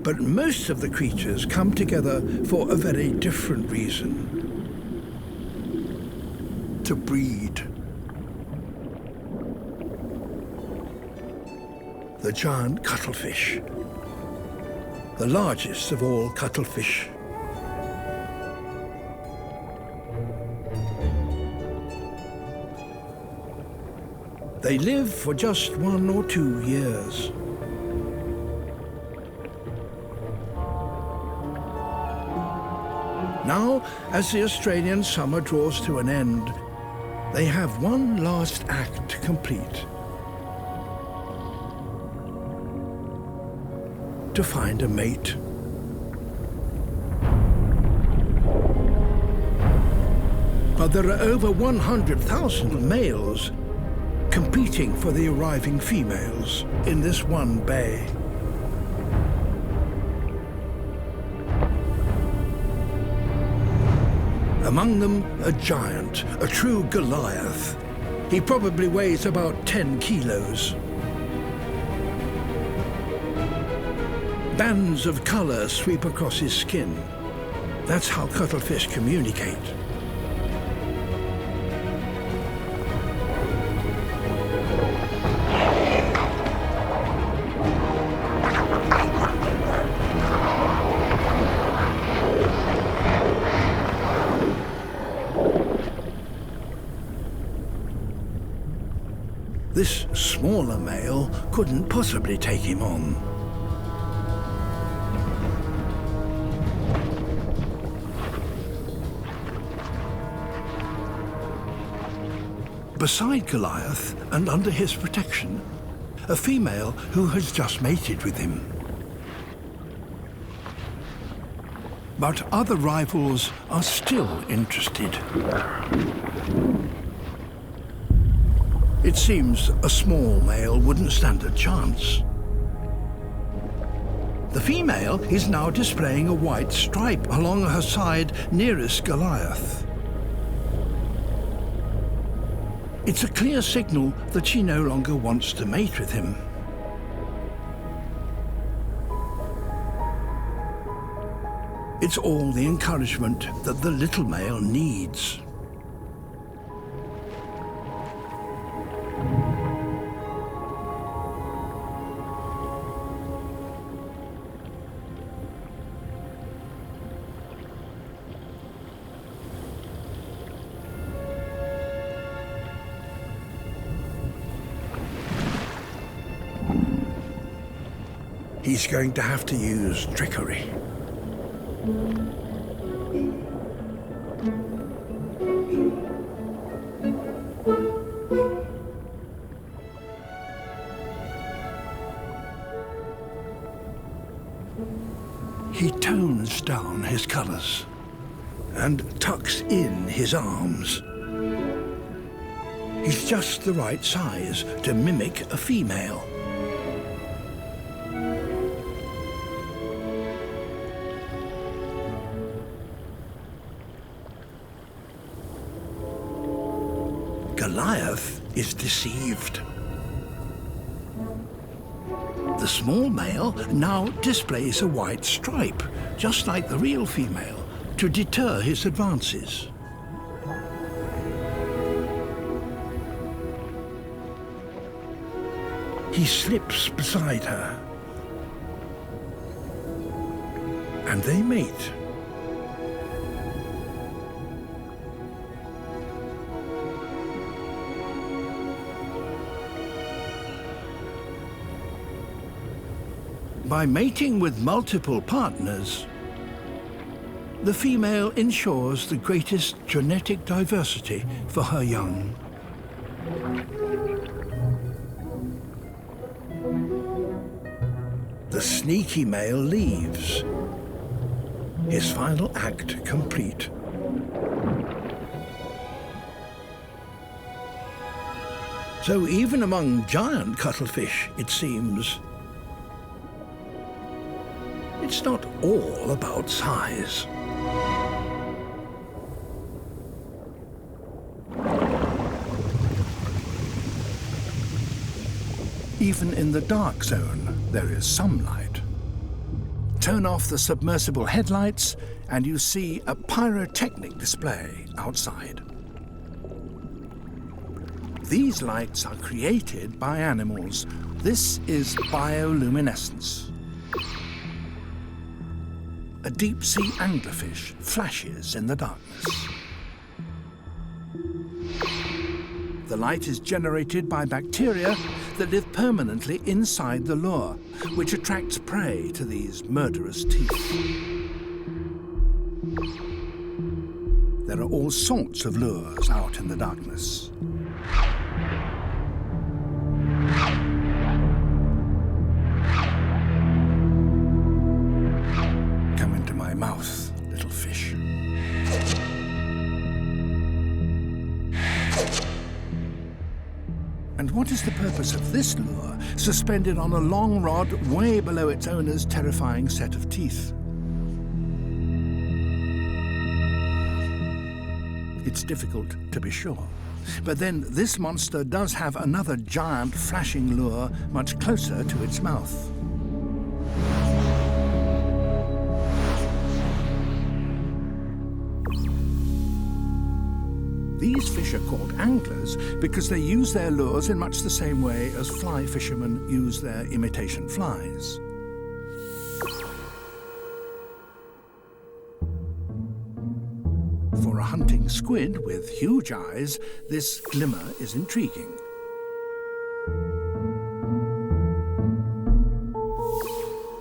But most of the creatures come together for a very different reason. To breed. The giant cuttlefish, the largest of all cuttlefish. They live for just 1 or 2 years. Now, as the Australian summer draws to an end, they have one last act to complete. To find a mate. But there are over 100,000 males competing for the arriving females in this one bay. Among them, a giant, a true Goliath. He probably weighs about 10 kilos. Bands of color sweep across his skin. That's how cuttlefish communicate. This smaller male couldn't possibly take him on. Beside Goliath, and under his protection, a female who has just mated with him. But other rivals are still interested. It seems a small male wouldn't stand a chance. The female is now displaying a white stripe along her side nearest Goliath. It's a clear signal that she no longer wants to mate with him. It's all the encouragement that the little male needs. He's going to have to use trickery. He tones down his colors and tucks in his arms. He's just the right size to mimic a female. Goliath is deceived. The small male now displays a white stripe, just like the real female, to deter his advances. He slips beside her, and they mate. By mating with multiple partners, the female ensures the greatest genetic diversity for her young. The sneaky male leaves, his final act complete. So even among giant cuttlefish, it seems, it's not all about size. Even in the dark zone, there is some light. Turn off the submersible headlights and you see a pyrotechnic display outside. These lights are created by animals. This is bioluminescence. A deep-sea anglerfish flashes in the darkness. The light is generated by bacteria that live permanently inside the lure, which attracts prey to these murderous teeth. There are all sorts of lures out in the darkness. Come into my mouth, little fish. And what is the purpose of this lure, suspended on a long rod way below its owner's terrifying set of teeth? It's difficult to be sure. But then this monster does have another giant flashing lure much closer to its mouth. These fish are called anglers because they use their lures in much the same way as fly fishermen use their imitation flies. For a hunting squid with huge eyes, this glimmer is intriguing.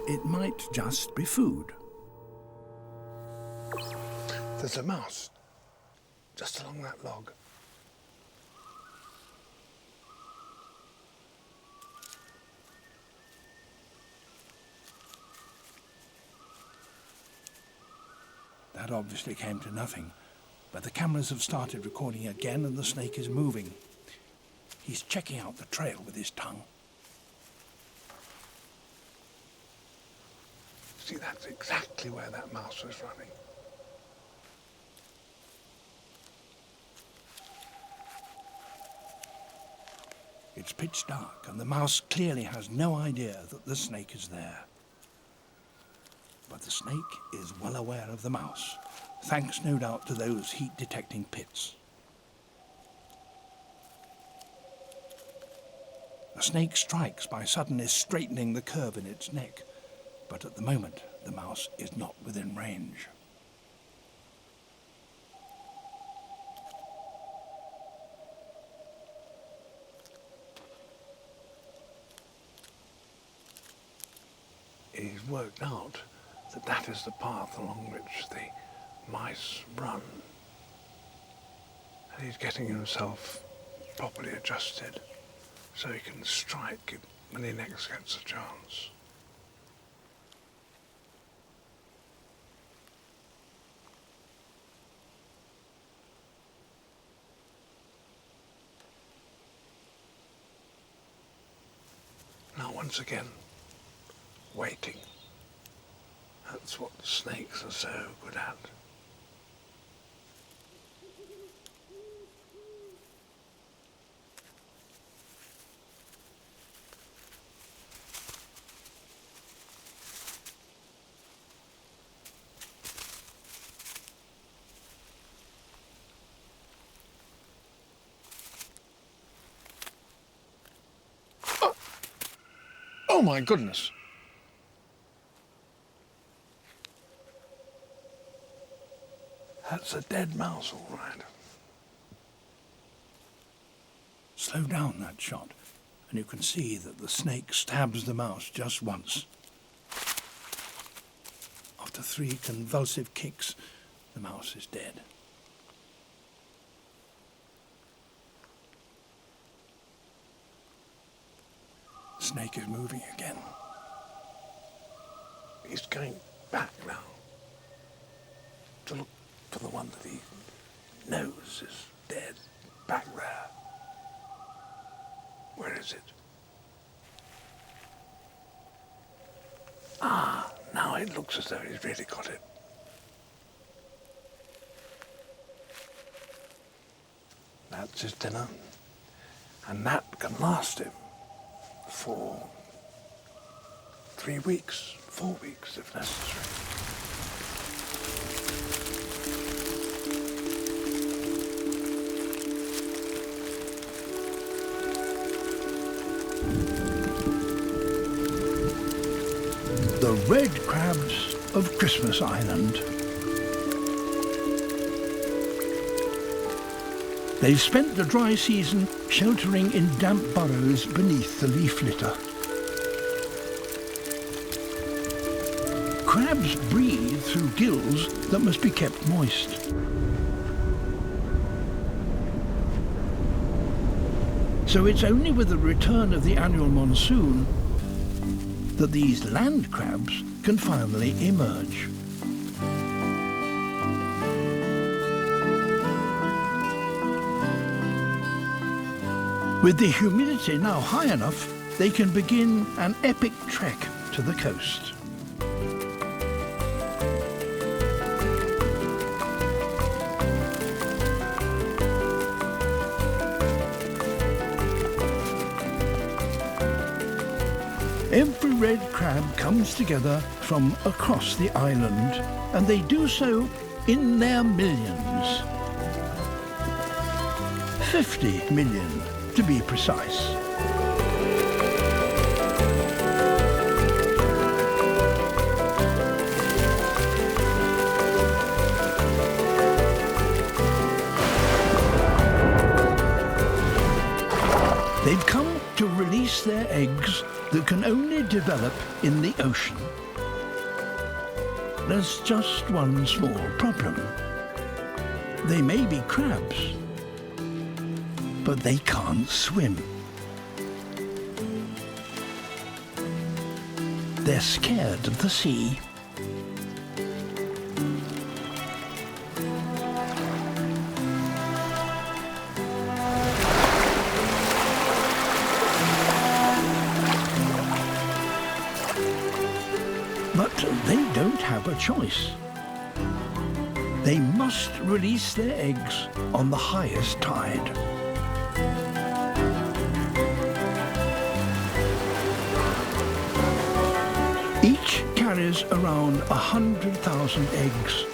It might just be food. There's a mouse just along that log. That obviously came to nothing, but the cameras have started recording again and the snake is moving. He's checking out the trail with his tongue. See, that's exactly where that mouse was running. It's pitch dark, and the mouse clearly has no idea that the snake is there. But the snake is well aware of the mouse, thanks no doubt to those heat-detecting pits. The snake strikes by suddenly straightening the curve in its neck, but at the moment the mouse is not within range. He's worked out that that is the path along which the mice run. And he's getting himself properly adjusted so he can strike when he next gets a chance. Now once again, waiting. That's what snakes are so good at. Oh my goodness! That's a dead mouse, all right. Slow down that shot, and you can see that the snake stabs the mouse just once. After 3 convulsive kicks, the mouse is dead. The snake is moving again. He's going back now to look for the one that he knows is dead, back there. Where is it? Ah, now it looks as though he's really got it. That's his dinner, and that can last him for 3 weeks, 4 weeks if necessary. The red crabs of Christmas Island. They've spent the dry season sheltering in damp burrows beneath the leaf litter. Crabs breathe through gills that must be kept moist. So it's only with the return of the annual monsoon that these land crabs can finally emerge. With the humidity now high enough, they can begin an epic trek to the coast. Every red crab comes together from across the island, and they do so in their millions. 50 million, to be precise. They've come to release their eggs that can only develop in the ocean. There's just one small problem. They may be crabs, but they can't swim. They're scared of the sea. But they don't have a choice. They must release their eggs on the highest tide. Each carries around 100,000 eggs.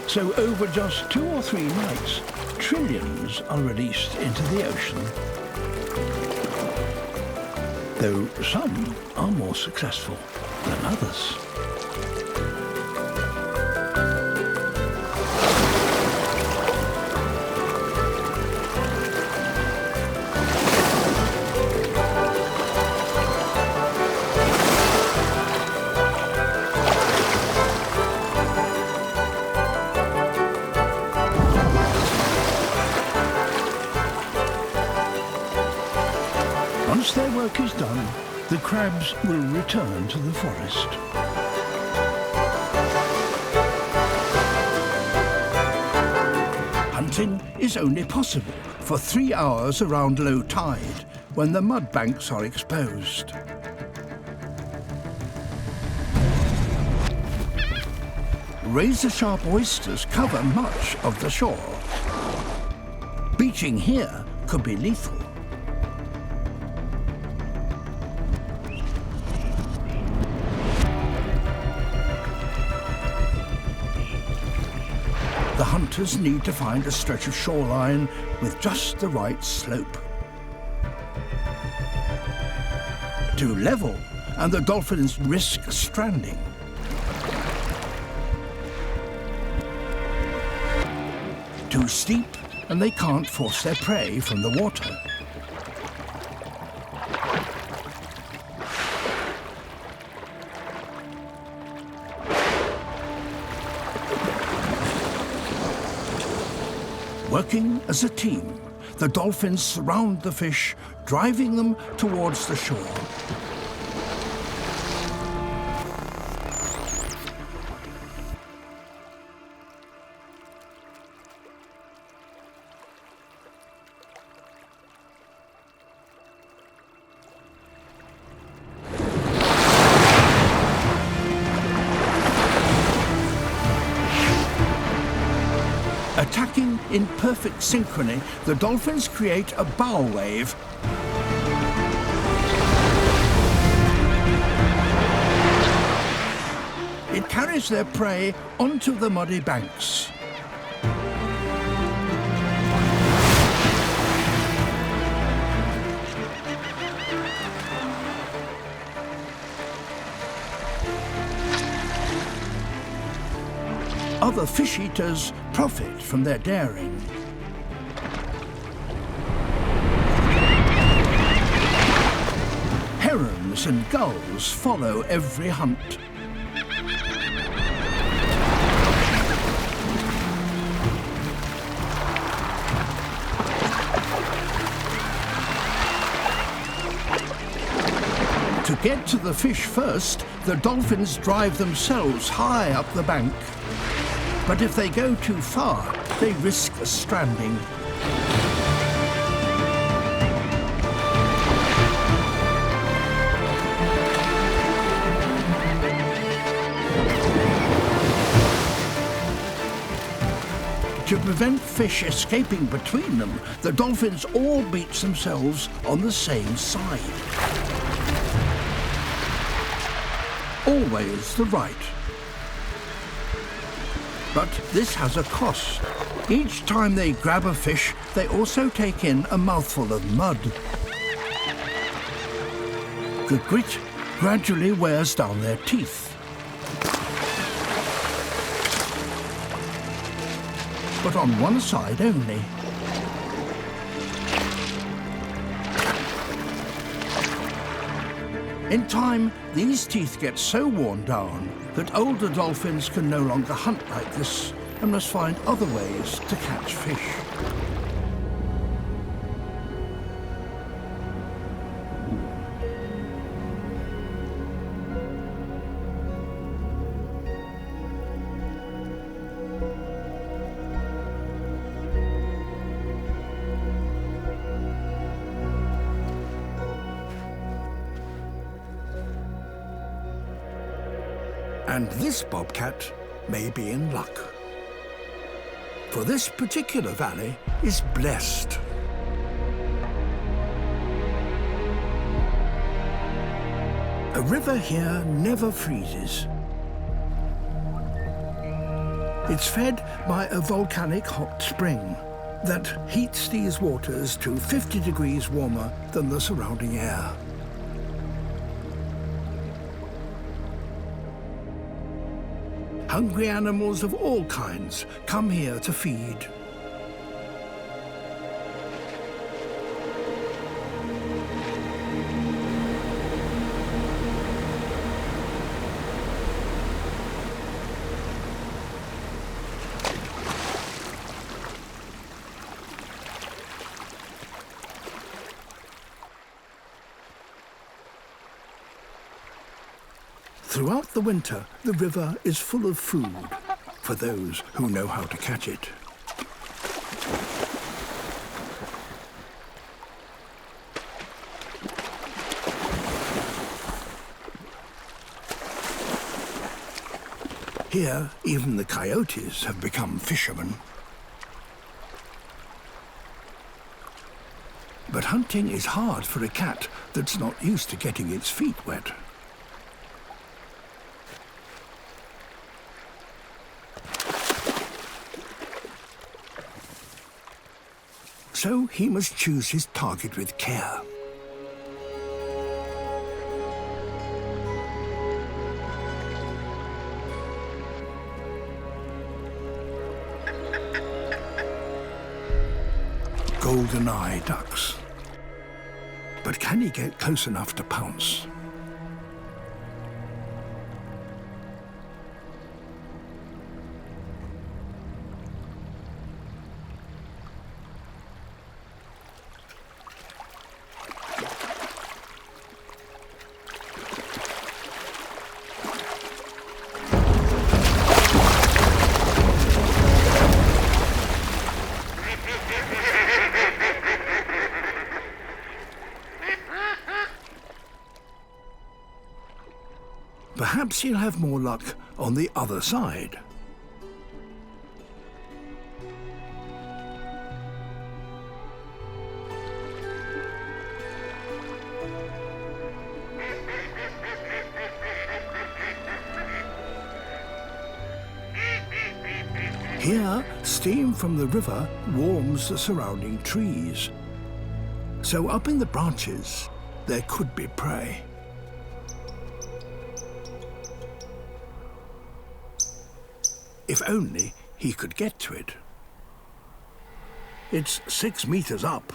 So over just 2 or 3 nights, trillions are released into the ocean. Though some are more successful than others. Once their work is done, the crabs will return to the forest. Hunting is only possible for 3 hours around low tide, when the mud banks are exposed. Razor-sharp oysters cover much of the shore. Beaching here could be lethal. The hunters need to find a stretch of shoreline with just the right slope. Too level, and the dolphins risk stranding. Too steep, and they can't force their prey from the water. Working as a team, the dolphins surround the fish, driving them towards the shore. Attacking in perfect synchrony, the dolphins create a bow wave. carries their prey onto the muddy banks. Other fish eaters profit from their daring. Herons and gulls follow every hunt. To get to the fish first, the dolphins drive themselves high up the bank. But if they go too far, they risk stranding. To prevent fish escaping between them, the dolphins all beach themselves on the same side. Always the right. But this has a cost. Each time they grab a fish, they also take in a mouthful of mud. The grit gradually wears down their teeth. But on one side only. In time, these teeth get so worn down that older dolphins can no longer hunt like this and must find other ways to catch fish. And this bobcat may be in luck. For this particular valley is blessed. A river here never freezes. It's fed by a volcanic hot spring that heats these waters to 50 degrees warmer than the surrounding air. Hungry animals of all kinds come here to feed. Throughout the winter, the river is full of food for those who know how to catch it. Here, even the coyotes have become fishermen. But hunting is hard for a cat that's not used to getting its feet wet. So he must choose his target with care. Golden-eye ducks. But can he get close enough to pounce? Perhaps he'll have more luck on the other side. Here, steam from the river warms the surrounding trees. So up in the branches, there could be prey. If only he could get to it. It's 6 meters up.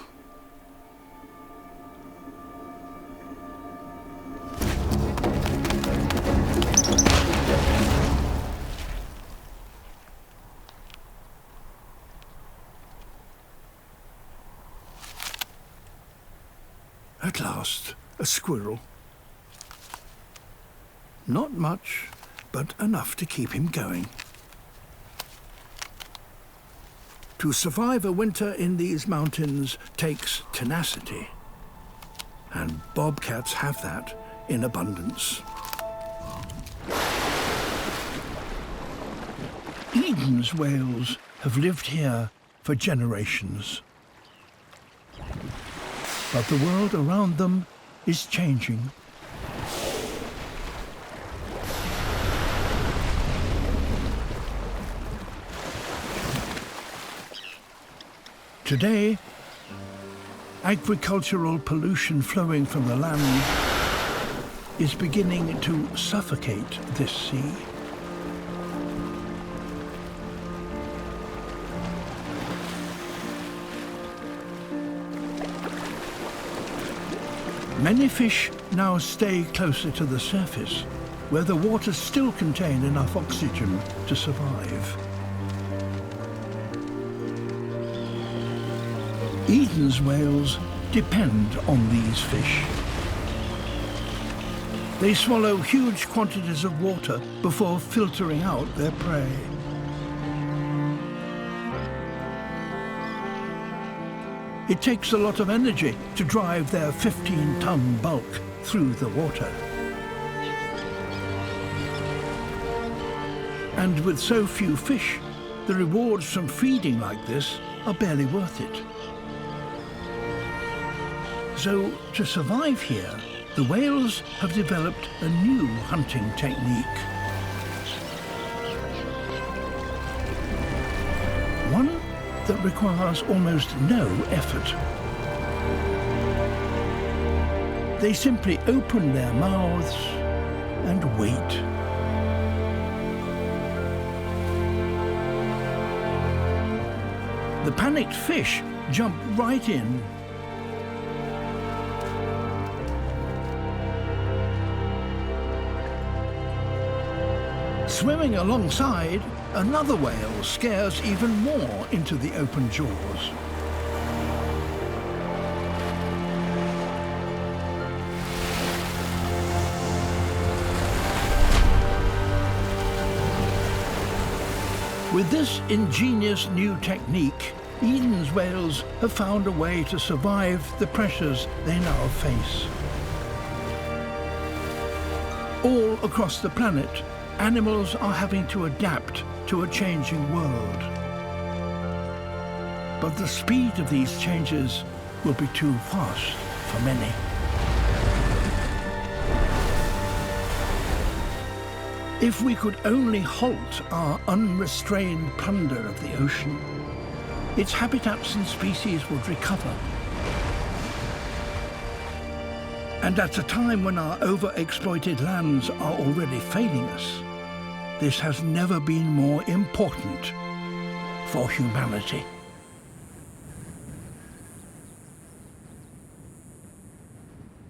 At last, a squirrel. Not much, but enough to keep him going. To survive a winter in these mountains takes tenacity, and bobcats have that in abundance. Eden's whales have lived here for generations. But the world around them is changing. Today, agricultural pollution flowing from the land is beginning to suffocate this sea. Many fish now stay closer to the surface, where the waters still contain enough oxygen to survive. Eden's whales depend on these fish. They swallow huge quantities of water before filtering out their prey. It takes a lot of energy to drive their 15-ton bulk through the water. And with so few fish, the rewards from feeding like this are barely worth it. So, to survive here, the whales have developed a new hunting technique. One that requires almost no effort. They simply open their mouths and wait. The panicked fish jump right in. Swimming alongside, another whale scares even more into the open jaws. With this ingenious new technique, Eden's whales have found a way to survive the pressures they now face. All across the planet, animals are having to adapt to a changing world. But the speed of these changes will be too fast for many. If we could only halt our unrestrained plunder of the ocean, its habitats and species would recover. And at a time when our overexploited lands are already failing us, this has never been more important for humanity.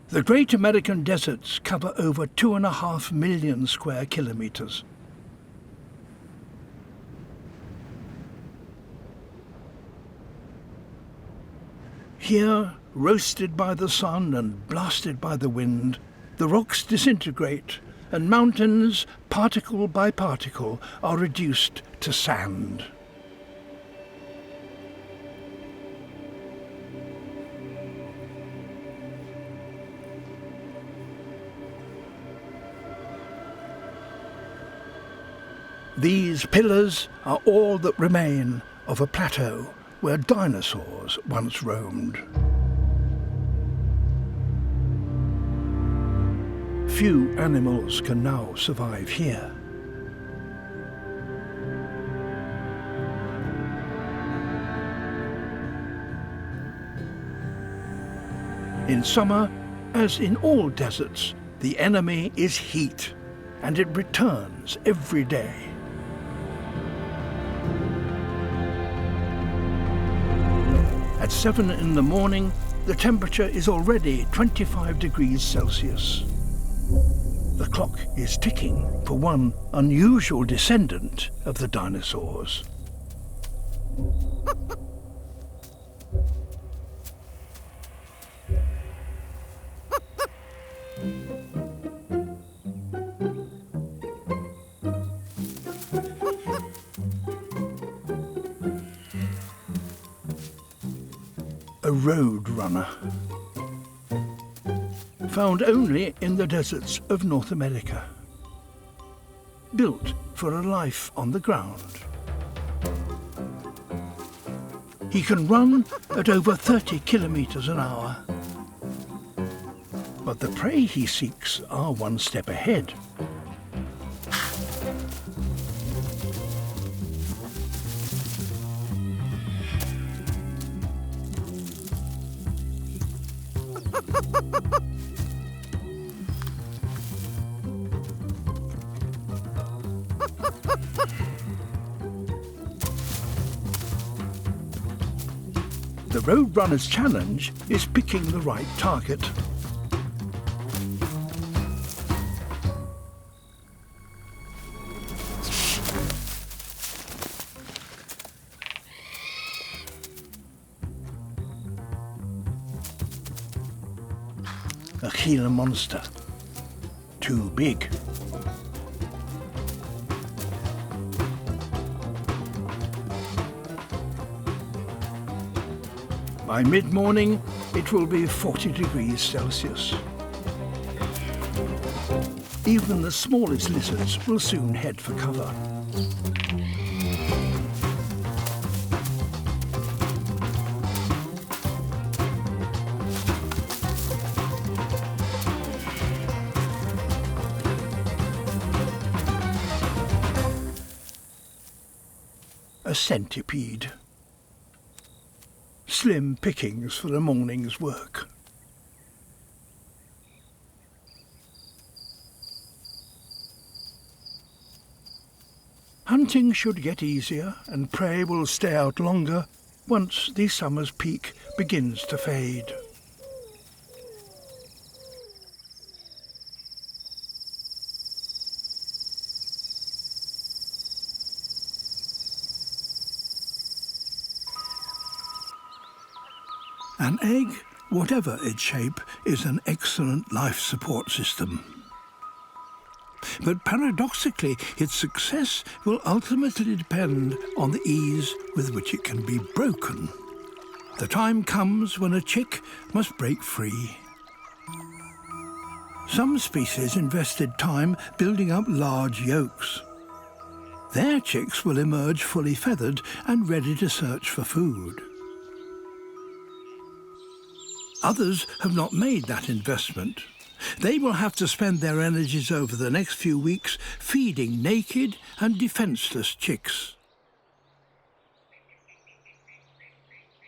The Great American Deserts cover over 2.5 million square kilometers. Here, roasted by the sun and blasted by the wind, the rocks disintegrate and mountains, particle by particle, are reduced to sand. These pillars are all that remain of a plateau where dinosaurs once roamed. Few animals can now survive here. In summer, as in all deserts, the enemy is heat, and it returns every day. At 7 in the morning, the temperature is already 25 degrees Celsius. The clock is ticking for one unusual descendant of the dinosaurs. A Roadrunner. Found only in the deserts of North America. Built for a life on the ground. He can run at over 30 kilometers an hour. But the prey he seeks are one step ahead. The Roadrunner's challenge is picking the right target. A Gila monster. Too big. By mid-morning, it will be 40 degrees Celsius. Even the smallest lizards will soon head for cover. A centipede. Slim pickings for a morning's work. Hunting should get easier and prey will stay out longer once the summer's peak begins to fade. An egg, whatever its shape, is an excellent life support system. But paradoxically, its success will ultimately depend on the ease with which it can be broken. The time comes when a chick must break free. Some species invested time building up large yolks. Their chicks will emerge fully feathered and ready to search for food. Others have not made that investment. They will have to spend their energies over the next few weeks feeding naked and defenseless chicks.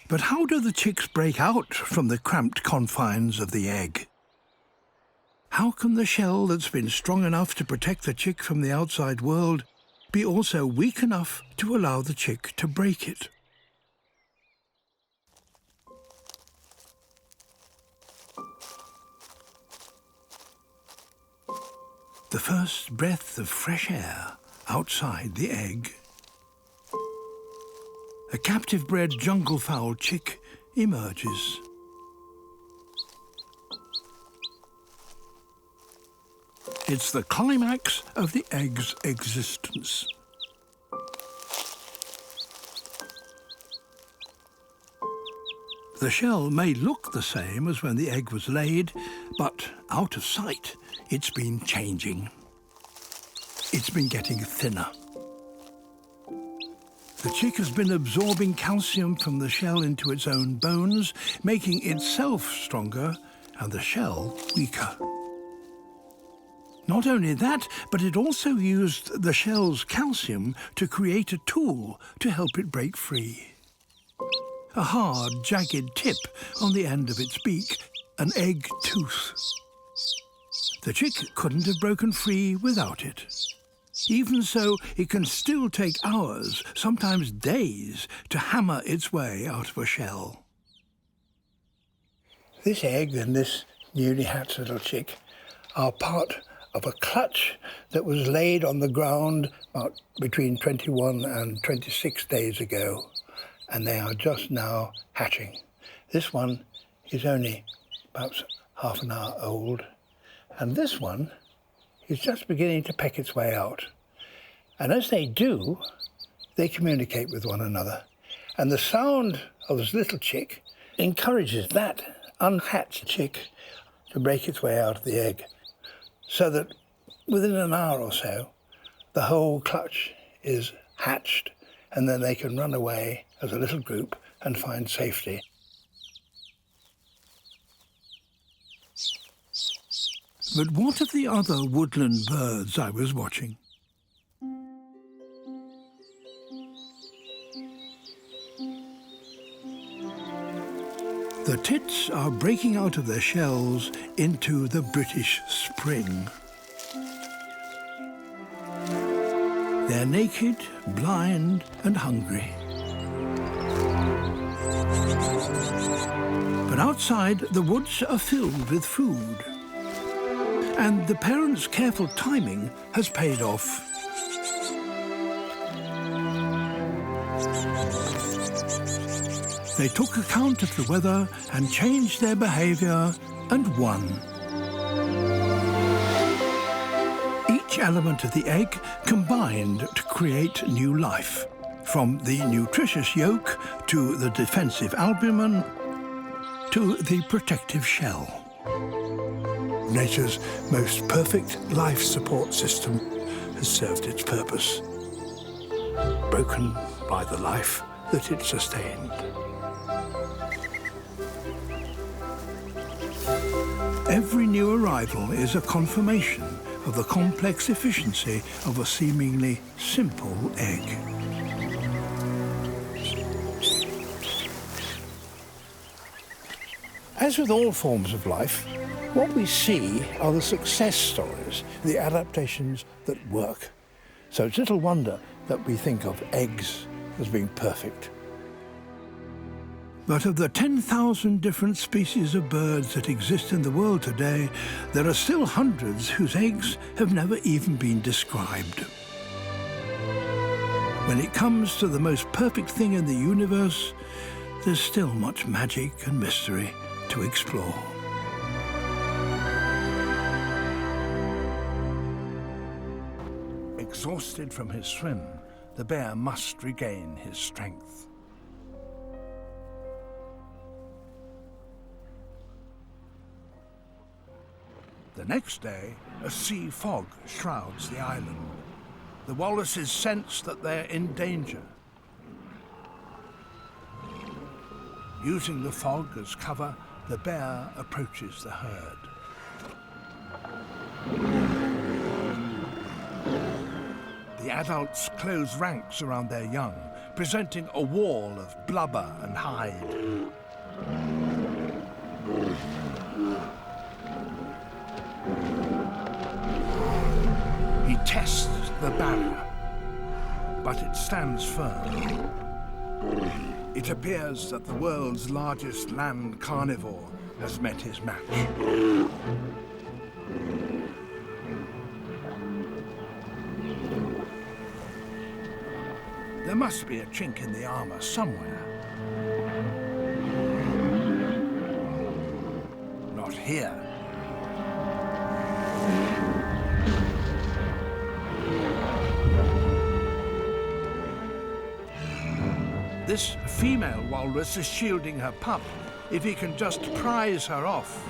But how do the chicks break out from the cramped confines of the egg? How can the shell that's been strong enough to protect the chick from the outside world be also weak enough to allow the chick to break it? The first breath of fresh air outside the egg. A captive-bred jungle-fowl chick emerges. It's the climax of the egg's existence. The shell may look the same as when the egg was laid, but out of sight, it's been changing. It's been getting thinner. The chick has been absorbing calcium from the shell into its own bones, making itself stronger and the shell weaker. Not only that, but it also used the shell's calcium to create a tool to help it break free. A hard, jagged tip on the end of its beak an egg tooth. The chick couldn't have broken free without it. Even so, it can still take hours, sometimes days, to hammer its way out of a shell. This egg and this newly hatched little chick are part of a clutch that was laid on the ground about between 21 and 26 days ago, and they are just now hatching. This one is only about half an hour old, and this one is just beginning to peck its way out. And as they do, they communicate with one another. And the sound of this little chick encourages that unhatched chick to break its way out of the egg, so that within an hour or so, the whole clutch is hatched, and then they can run away as a little group and find safety. But what of the other woodland birds I was watching? The tits are breaking out of their shells into the British spring. They're naked, blind, and hungry. But outside, the woods are filled with food. And the parents' careful timing has paid off. They took account of the weather and changed their behavior and won. Each element of the egg combined to create new life, from the nutritious yolk to the defensive albumen to the protective shell. Nature's most perfect life support system has served its purpose, broken by the life that it sustained. Every new arrival is a confirmation of the complex efficiency of a seemingly simple egg. As with all forms of life, what we see are the success stories, the adaptations that work. So it's little wonder that we think of eggs as being perfect. But of the 10,000 different species of birds that exist in the world today, there are still hundreds whose eggs have never even been described. When it comes to the most perfect thing in the universe, there's still much magic and mystery to explore. Exhausted from his swim, the bear must regain his strength. The next day, a sea fog shrouds the island. The walruses sense that they're in danger. Using the fog as cover, the bear approaches the herd. The adults close ranks around their young, presenting a wall of blubber and hide. He tests the barrier, but it stands firm. It appears that the world's largest land carnivore has met his match. There must be a chink in the armor somewhere. Not here. This female walrus is shielding her pup if he can just prise her off.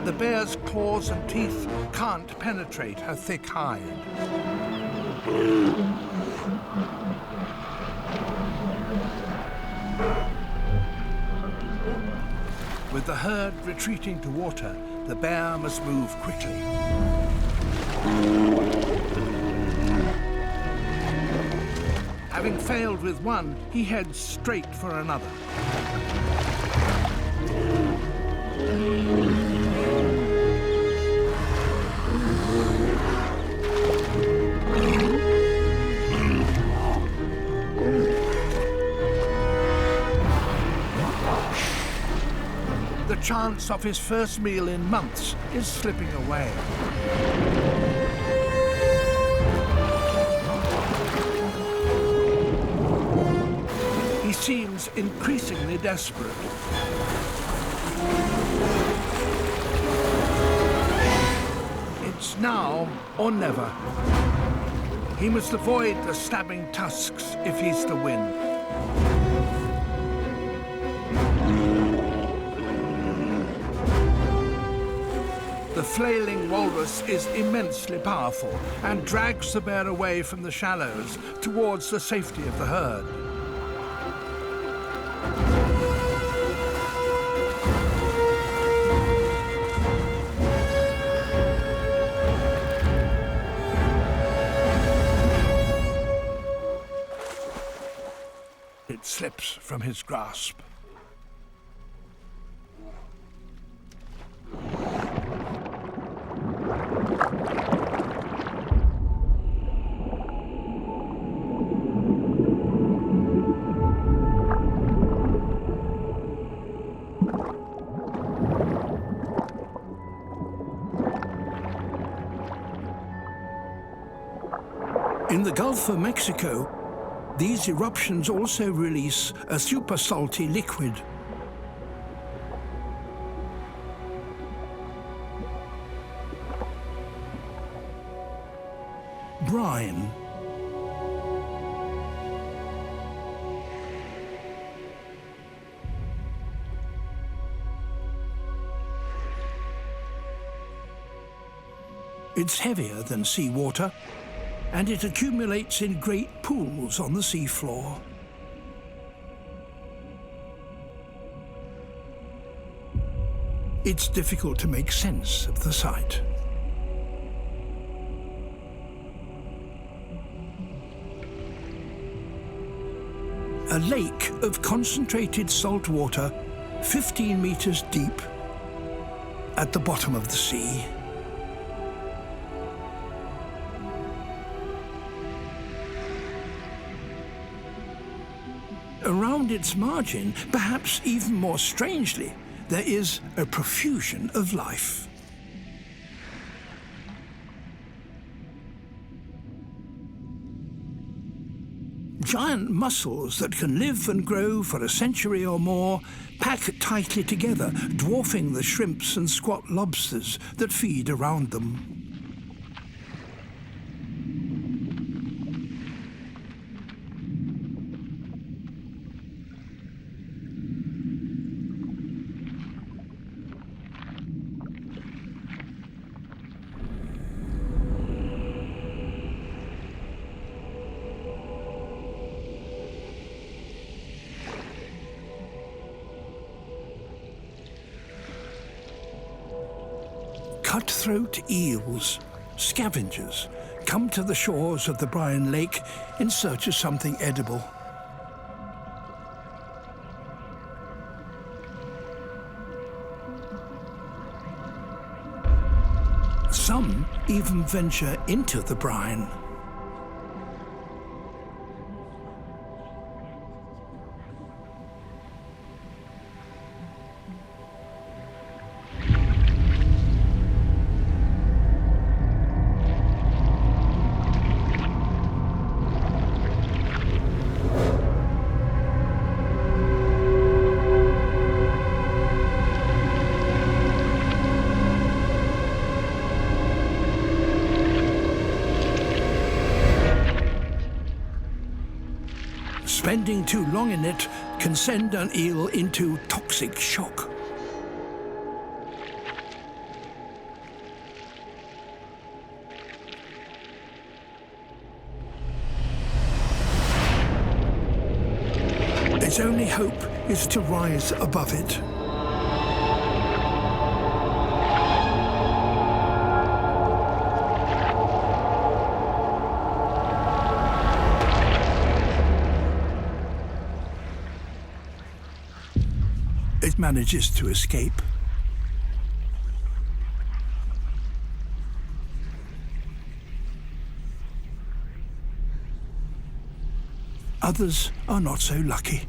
The bear's claws and teeth can't penetrate her thick hide. With the herd retreating to water, the bear must move quickly. Having failed with one, he heads straight for another. The chance of his first meal in months is slipping away. He seems increasingly desperate. It's now or never. He must avoid the stabbing tusks if he's to win. The flailing walrus is immensely powerful and drags the bear away from the shallows towards the safety of the herd. It slips from his grasp. In the Gulf of Mexico, these eruptions also release a super salty liquid. Brine. It's heavier than seawater, and it accumulates in great pools on the seafloor. It's difficult to make sense of the sight. A lake of concentrated salt water, 15 meters deep, at the bottom of the sea. Around its margin, perhaps even more strangely, there is a profusion of life. Giant mussels that can live and grow for a century or more pack tightly together, dwarfing the shrimps and squat lobsters that feed around them. Cutthroat eels, scavengers, come to the shores of the Brine Lake in search of something edible. Some even venture into the brine. Spending too long in it can send an eel into toxic shock. Its only hope is to rise above it. it manages to escape. Others are not so lucky.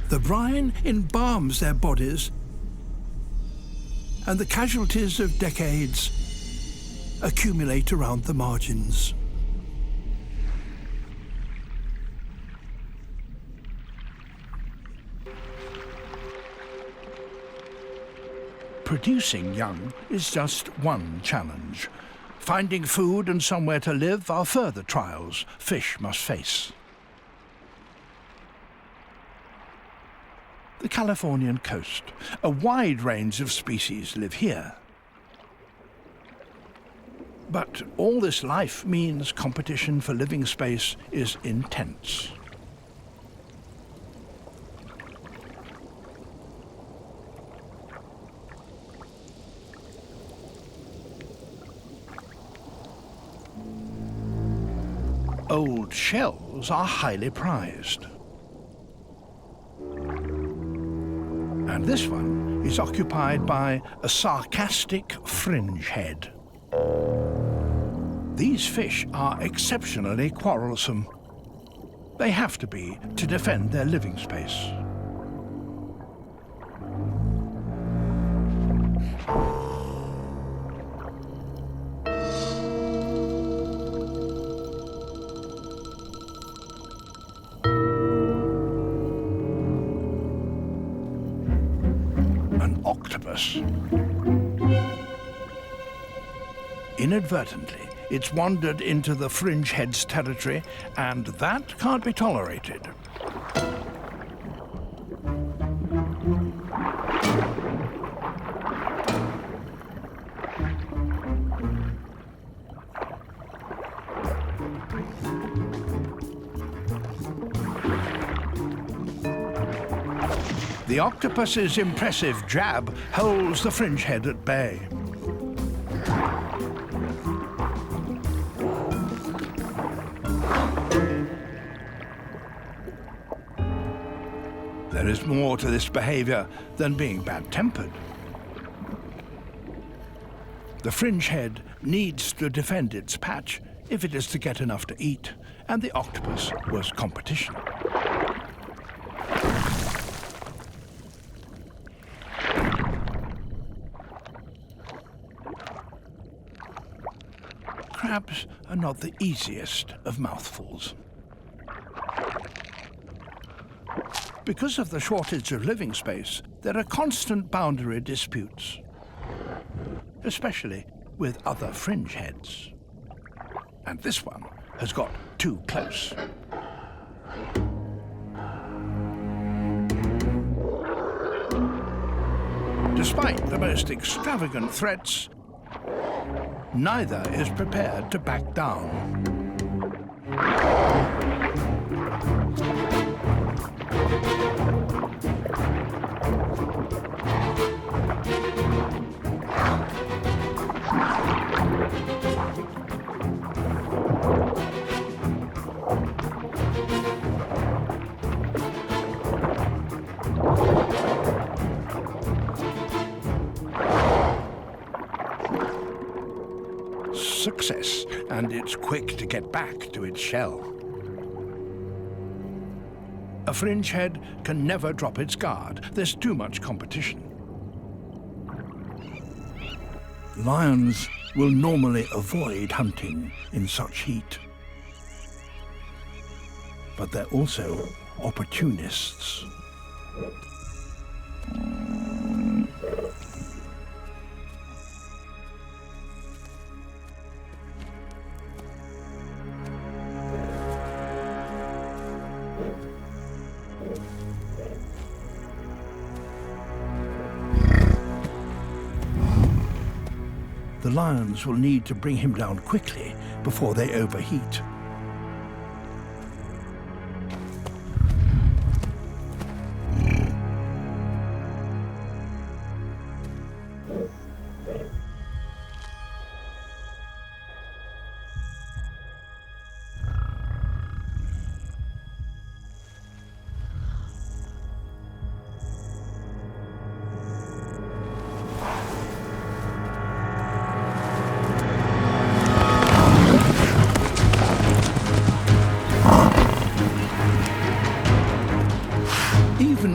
The brine embalms their bodies, and the casualties of decades accumulate around the margins. Producing young is just one challenge. Finding food and somewhere to live are further trials fish must face. The Californian coast. A wide range of species live here. But all this life means competition for living space is intense. Old shells are highly prized. And this one is occupied by a sarcastic fringe head. These fish are exceptionally quarrelsome. They have to be to defend their living space. Octopus. Inadvertently, it's wandered into the fringe head's territory, and that can't be tolerated. The octopus's impressive jab holds the fringe head at bay. There is more to this behavior than being bad-tempered. The fringe head needs to defend its patch if it is to get enough to eat, and the octopus was competition. Crabs are not the easiest of mouthfuls. Because of the shortage of living space, there are constant boundary disputes, especially with other fringe heads. And this one has got too close. Despite the most extravagant threats, neither is prepared to back down. Success, and it's quick to get back to its shell. A fringe head can never drop its guard. There's too much competition. Lions will normally avoid hunting in such heat. But they're also opportunists. The lions will need to bring him down quickly before they overheat.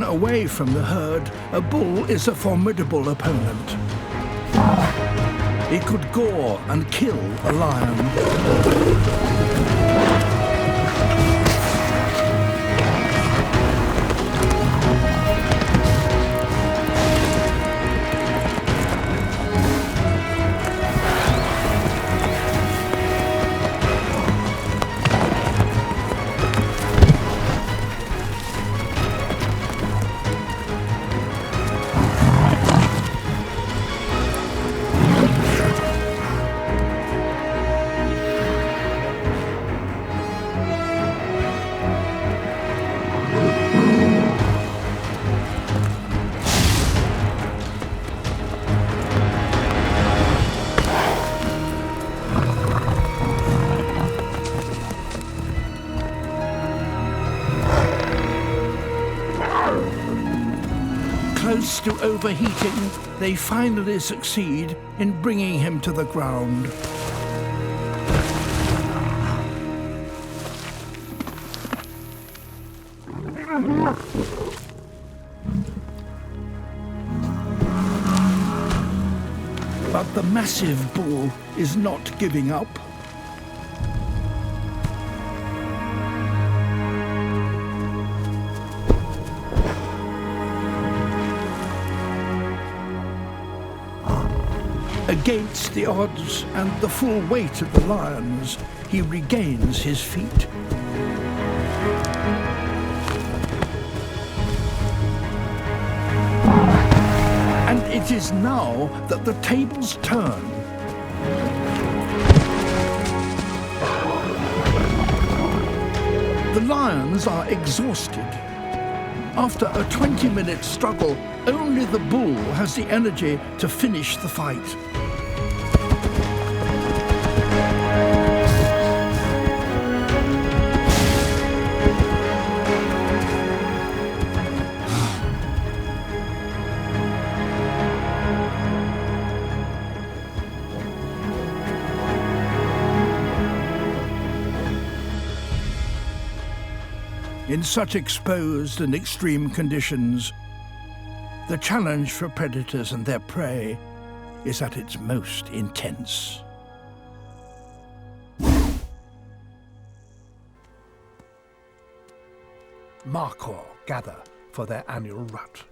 away from the herd, a bull is a formidable opponent. It could gore and kill a lion. Close to overheating, they finally succeed in bringing him to the ground. But the massive bull is not giving up. Against the odds and the full weight of the lions, he regains his feet. And it is now that the tables turn. The lions are exhausted. After a 20-minute struggle, only the bull has the energy to finish the fight. In such exposed and extreme conditions, the challenge for predators and their prey is at its most intense. Markhor gather for their annual rut.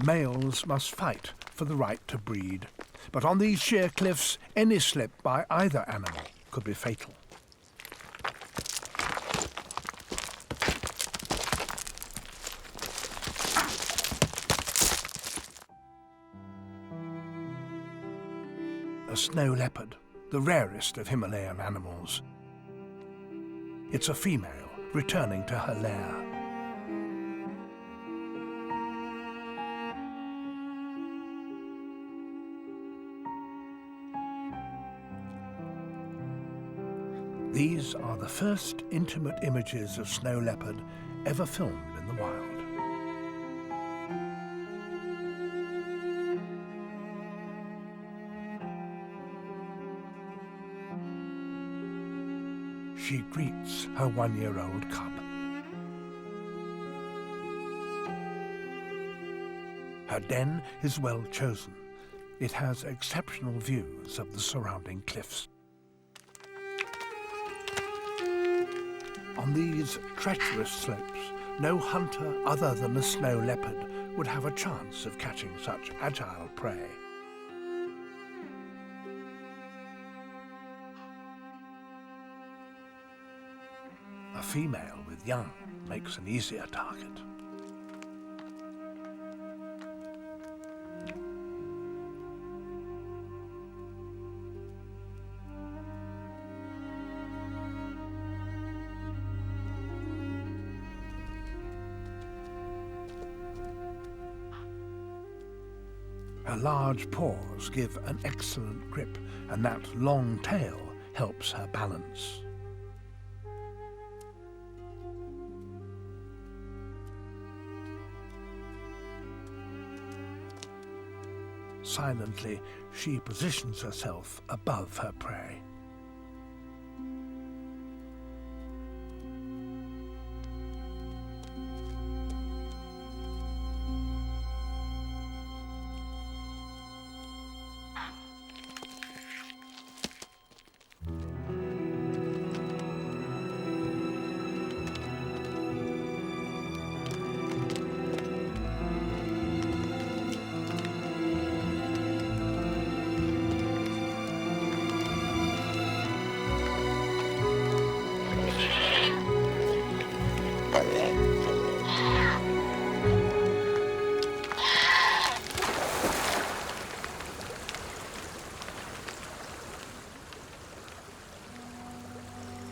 Males must fight for the right to breed, but on these sheer cliffs, any slip by either animal could be fatal. A snow leopard, the rarest of Himalayan animals. It's a female returning to her lair. These are the first intimate images of snow leopard ever filmed in the wild. She greets her one-year-old cub. Her den is well chosen. It has exceptional views of the surrounding cliffs. On these treacherous slopes, no hunter other than a snow leopard would have a chance of catching such agile prey. A female with young makes an easier target. Her large paws give an excellent grip, and that long tail helps her balance. silently, she positions herself above her prey.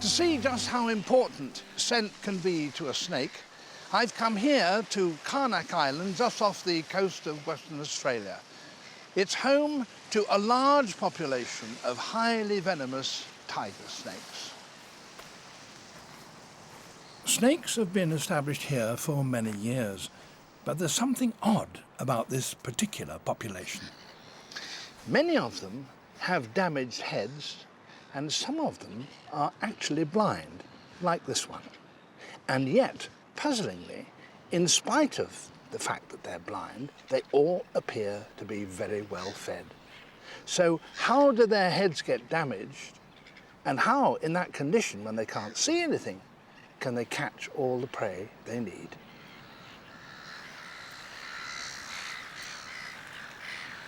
To see just how important scent can be to a snake, I've come here to Karnak Island, just off the coast of Western Australia. It's home to a large population of highly venomous tiger snakes. Snakes have been established here for many years, but there's something odd about this particular population. Many of them have damaged heads, and some of them are actually blind, like this one. And yet, puzzlingly, in spite of the fact that they're blind, they all appear to be very well fed. So how do their heads get damaged? And how, in that condition, when they can't see anything, can they catch all the prey they need?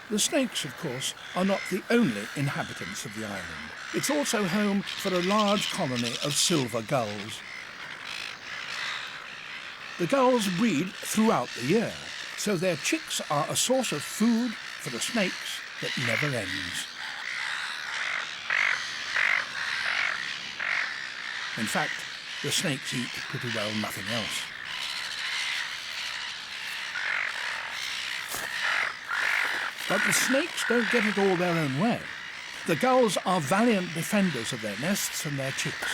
The snakes, of course, are not the only inhabitants of the island. It's also home for a large colony of silver gulls. The gulls breed throughout the year, so their chicks are a source of food for the snakes that never ends. In fact, the snakes eat pretty well nothing else. But the snakes don't get it all their own way. The gulls are valiant defenders of their nests and their chicks.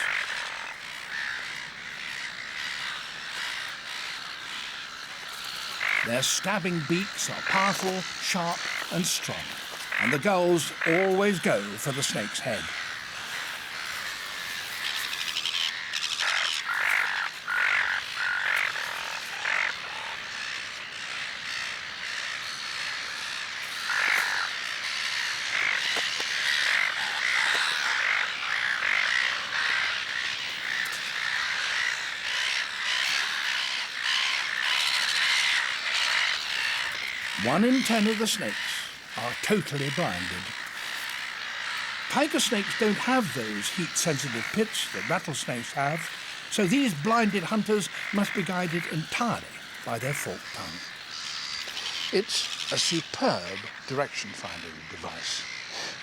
Their stabbing beaks are powerful, sharp and strong, and the gulls always go for the snake's head. One in 10 of the snakes are totally blinded. Tiger snakes don't have those heat-sensitive pits that rattlesnakes have, so these blinded hunters must be guided entirely by their forked tongue. It's a superb direction-finding device.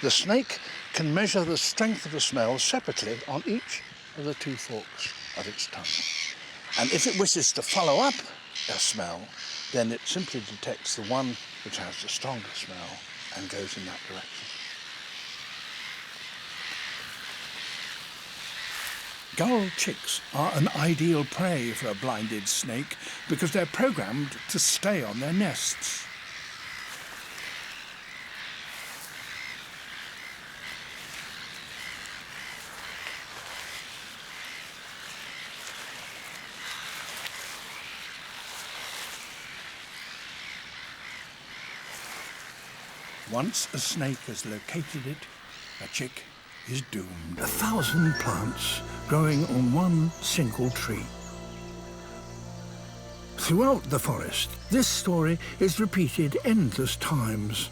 The snake can measure the strength of a smell separately on each of the two forks of its tongue. And if it wishes to follow up a smell, then it simply detects the one which has the stronger smell and goes in that direction. Gull chicks are an ideal prey for a blinded snake because they're programmed to stay on their nests. Once a snake has located it, a chick is doomed. 1,000 plants growing on one single tree. Throughout the forest, this story is repeated endless times.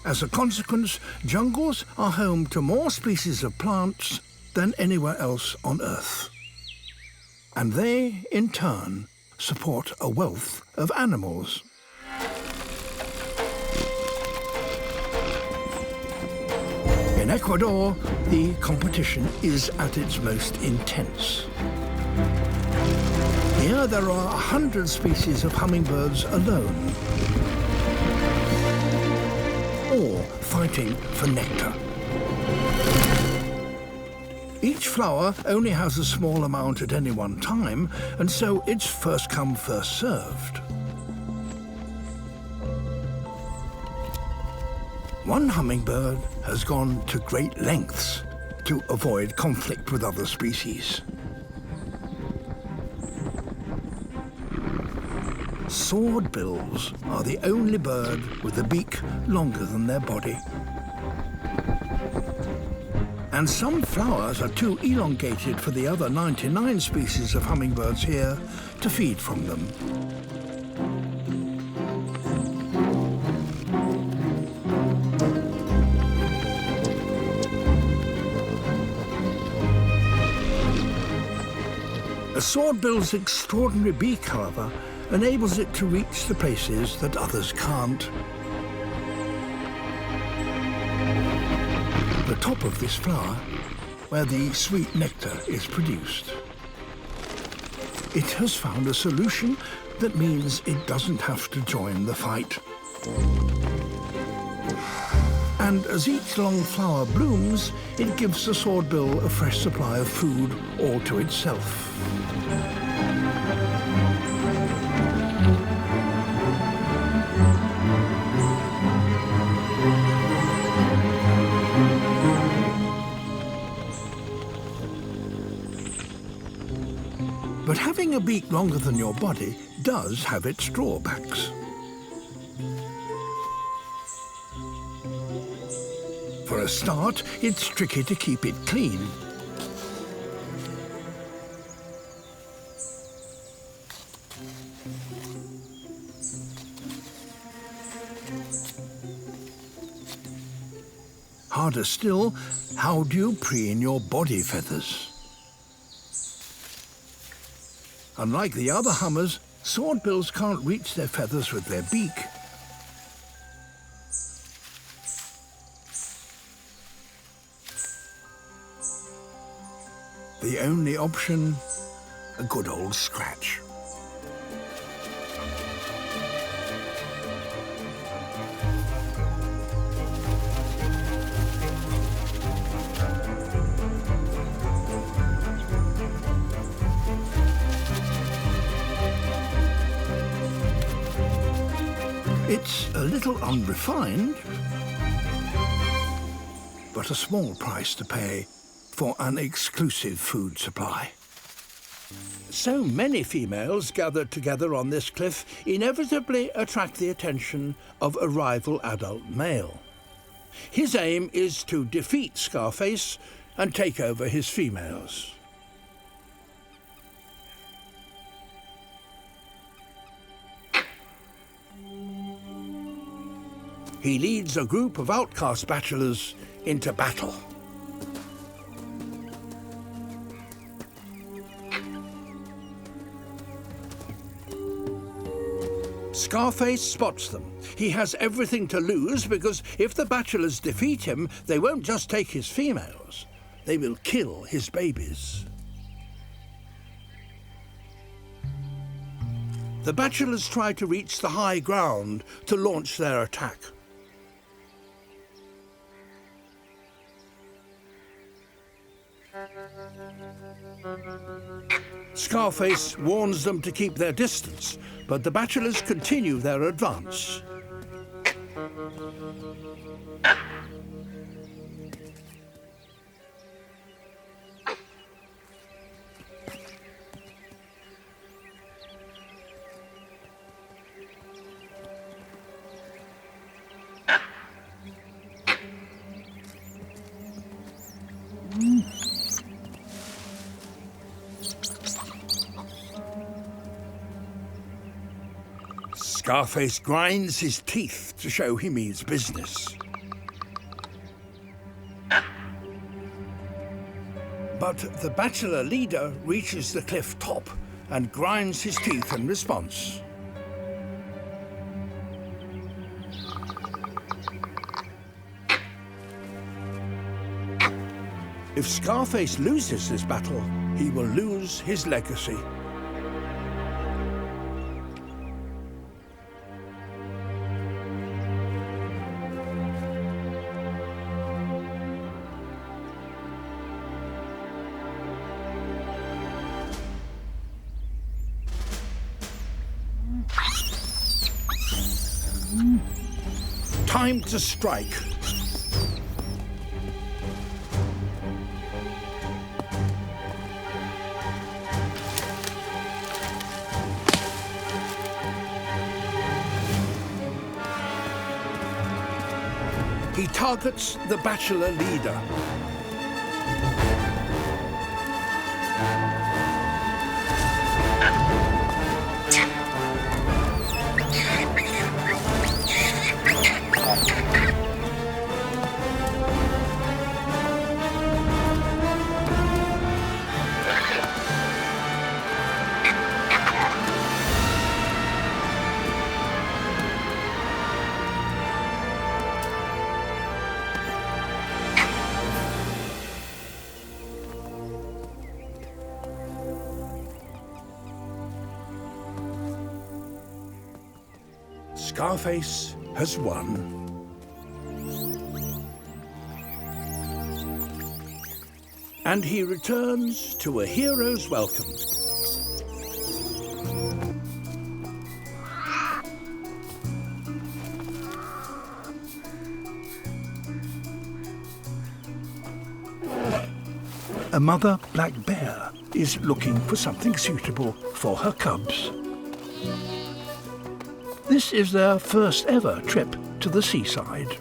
As a consequence, jungles are home to more species of plants than anywhere else on Earth. And they, in turn, support a wealth of animals. In Ecuador, the competition is at its most intense. Here there are 100 species of hummingbirds alone, all fighting for nectar. Each flower only has a small amount at any one time, and so it's first come, first served. One hummingbird has gone to great lengths to avoid conflict with other species. Swordbills are the only bird with a beak longer than their body. And some flowers are too elongated for the other 99 species of hummingbirds here to feed from them. A swordbill's extraordinary beak, however, enables it to reach the places that others can't. The top of this flower, where the sweet nectar is produced. It has found a solution that means it doesn't have to join the fight. And as each long flower blooms, it gives the swordbill a fresh supply of food all to itself. But having a beak longer than your body does have its drawbacks. For a start, it's tricky to keep it clean. Harder still, how do you preen your body feathers? Unlike the other hummers, swordbills can't reach their feathers with their beak. The only option, a good old scratch. It's a little unrefined, but a small price to pay for an exclusive food supply. So many females gathered together on this cliff inevitably attract the attention of a rival adult male. His aim is to defeat Scarface and take over his females. He leads a group of outcast bachelors into battle. Scarface spots them. He has everything to lose because if the bachelors defeat him, they won't just take his females, they will kill his babies. The bachelors try to reach the high ground to launch their attack. Scarface warns them to keep their distance, but the bachelors continue their advance. Scarface grinds his teeth to show he means business. But the bachelor leader reaches the cliff top and grinds his teeth in response. If Scarface loses this battle, he will lose his legacy. Time to strike. targets the bachelor leader. Scarface has won. And he returns to a hero's welcome. A mother black bear is looking for something suitable for her cubs. This is their first ever trip to the seaside.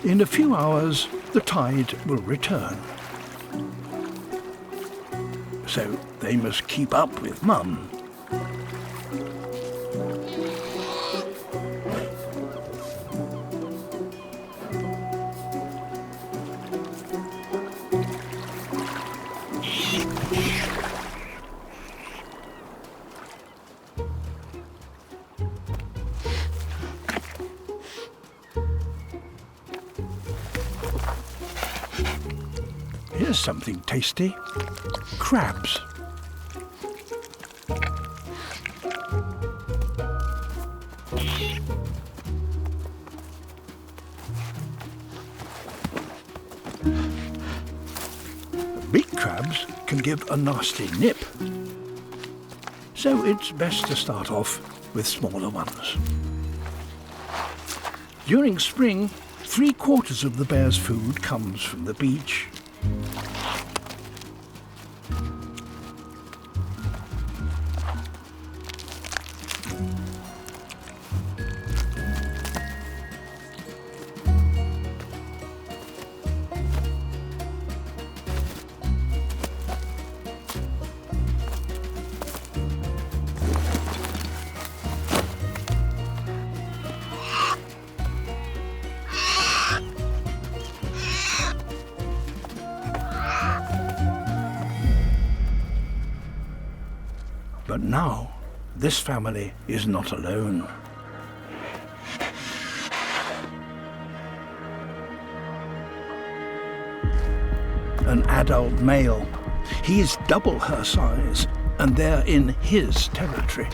In a few hours, the tide will return. So they must keep up with Mum. Here's something tasty. Crabs. Big crabs can give a nasty nip, so it's best to start off with smaller ones. During spring, 3/4 of the bear's food comes from the beach. But now, this family is not alone. An adult male. He is double her size, and they're in his territory.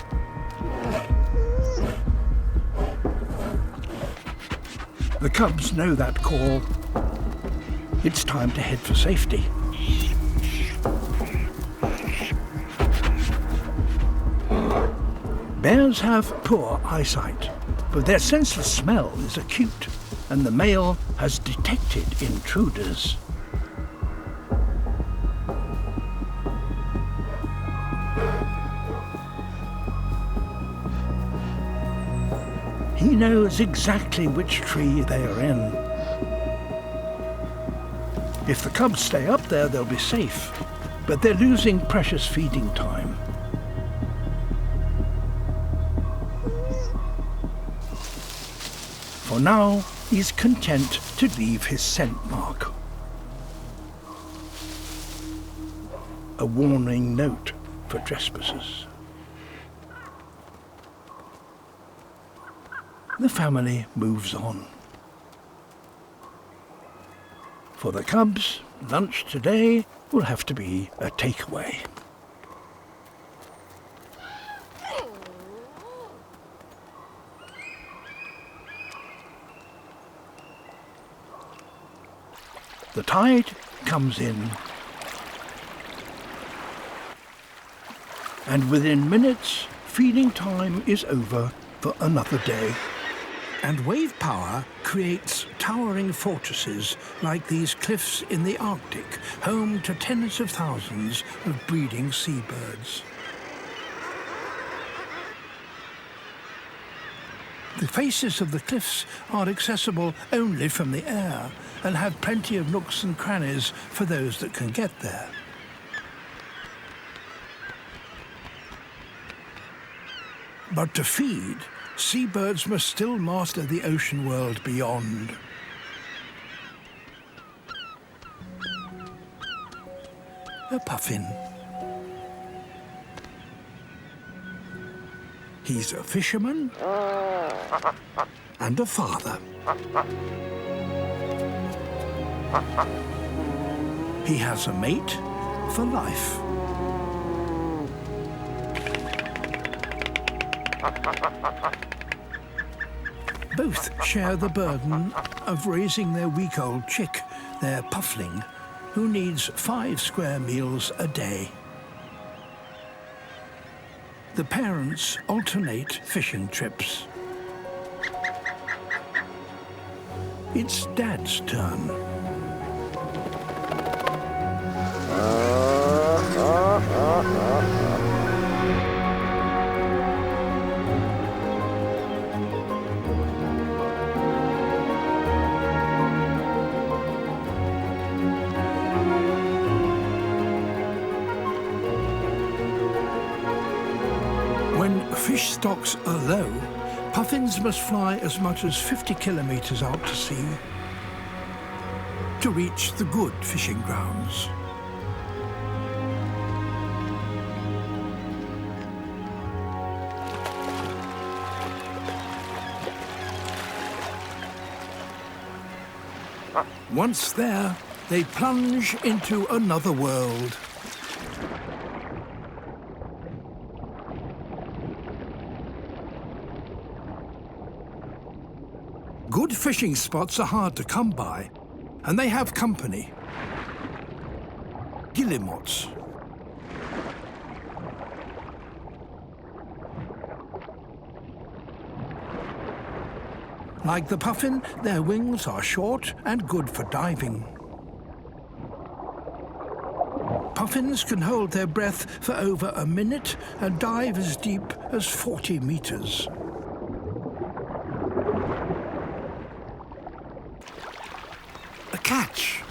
The cubs know that call. It's time to head for safety. Bears have poor eyesight, but their sense of smell is acute, and the male has detected intruders. He knows exactly which tree they are in. If the cubs stay up there, they'll be safe, but they're losing precious feeding time. For now, he's content to leave his scent mark. A warning note for trespassers. The family moves on. For the cubs, lunch today will have to be a takeaway. The tide comes in, and within minutes, feeding time is over for another day. And wave power creates towering fortresses like these cliffs in the Arctic, home to tens of thousands of breeding seabirds. The faces of the cliffs are accessible only from the air and have plenty of nooks and crannies for those that can get there. But to feed, seabirds must still master the ocean world beyond. A puffin. He's a fisherman and a father. He has a mate for life. Both share the burden of raising their week-old chick, their puffling, who needs 5 square meals a day. The parents alternate fishing trips. It's Dad's turn. When fish stocks are low, puffins must fly as much as 50 kilometers out to sea to reach the good fishing grounds. Once there, they plunge into another world. Good fishing spots are hard to come by, and they have company. Guillemots. Like the puffin, their wings are short and good for diving. Puffins can hold their breath for over a minute and dive as deep as 40 meters. A catch.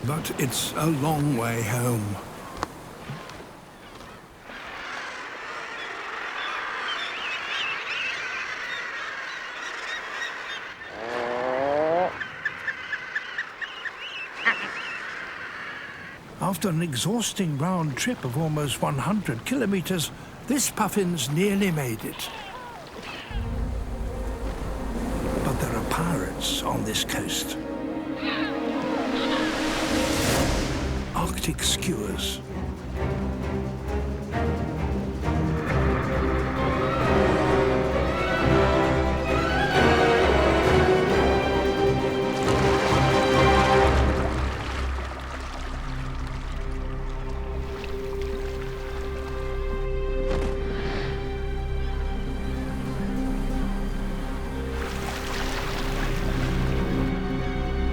But it's a long way home. After an exhausting round trip of almost 100 kilometers, this puffin's nearly made it. But there are pirates on this coast. Arctic skuas.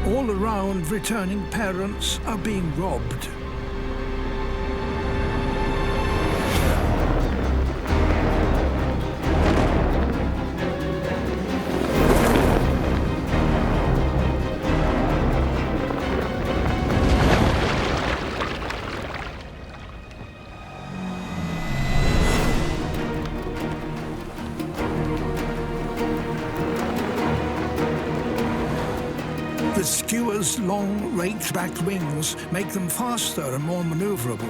All around, returning parents are being robbed. The skuas' long, raked-back wings make them faster and more maneuverable.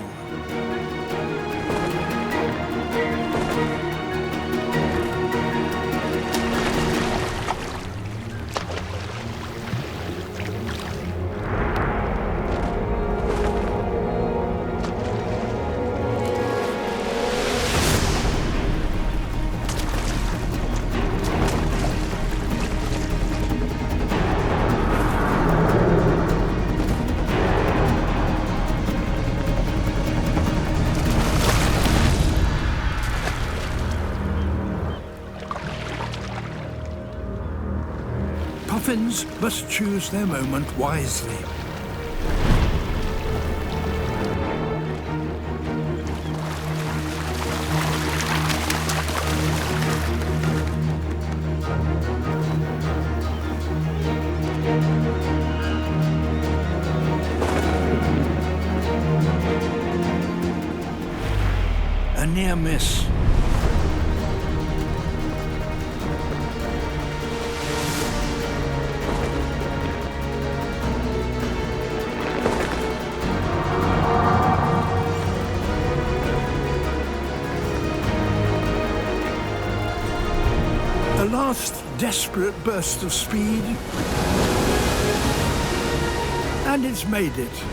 Puffins must choose their moment wisely. A near miss. A last desperate burst of speed, and it's made it.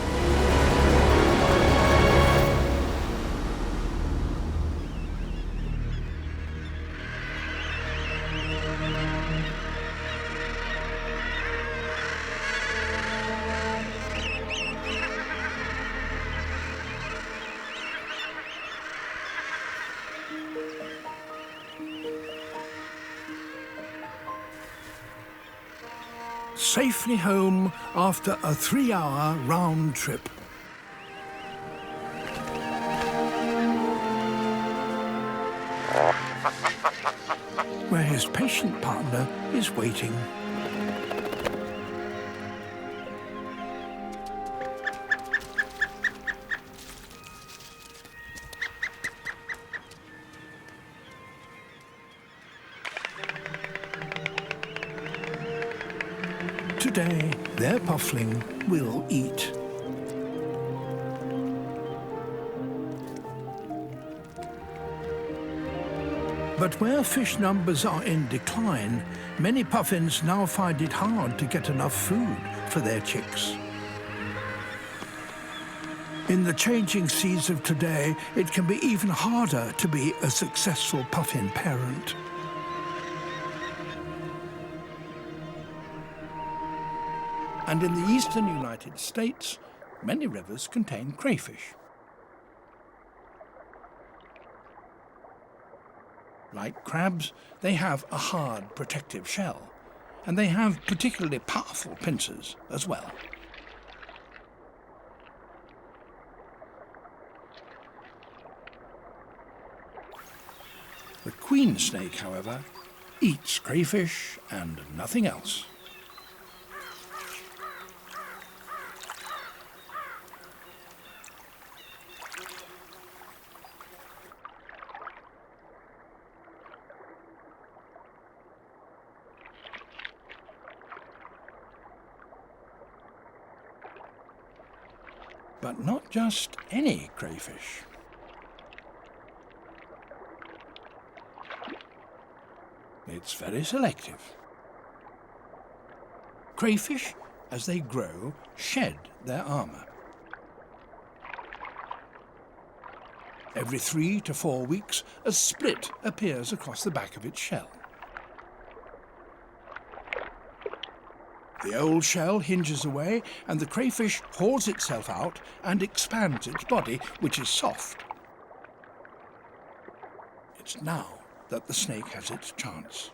Safely home after a 3-hour round trip. Where his patient partner is waiting. Today, their puffling will eat. But where fish numbers are in decline, many puffins now find it hard to get enough food for their chicks. In the changing seas of today, it can be even harder to be a successful puffin parent. And in the eastern United States, many rivers contain crayfish. Like crabs, they have a hard protective shell, and they have particularly powerful pincers as well. The queen snake, however, eats crayfish and nothing else. But not just any crayfish. It's very selective. Crayfish, as they grow, shed their armour. Every 3 to 4 weeks, a split appears across the back of its shell. The old shell hinges away, and the crayfish hauls itself out and expands its body, which is soft. It's now that the snake has its chance.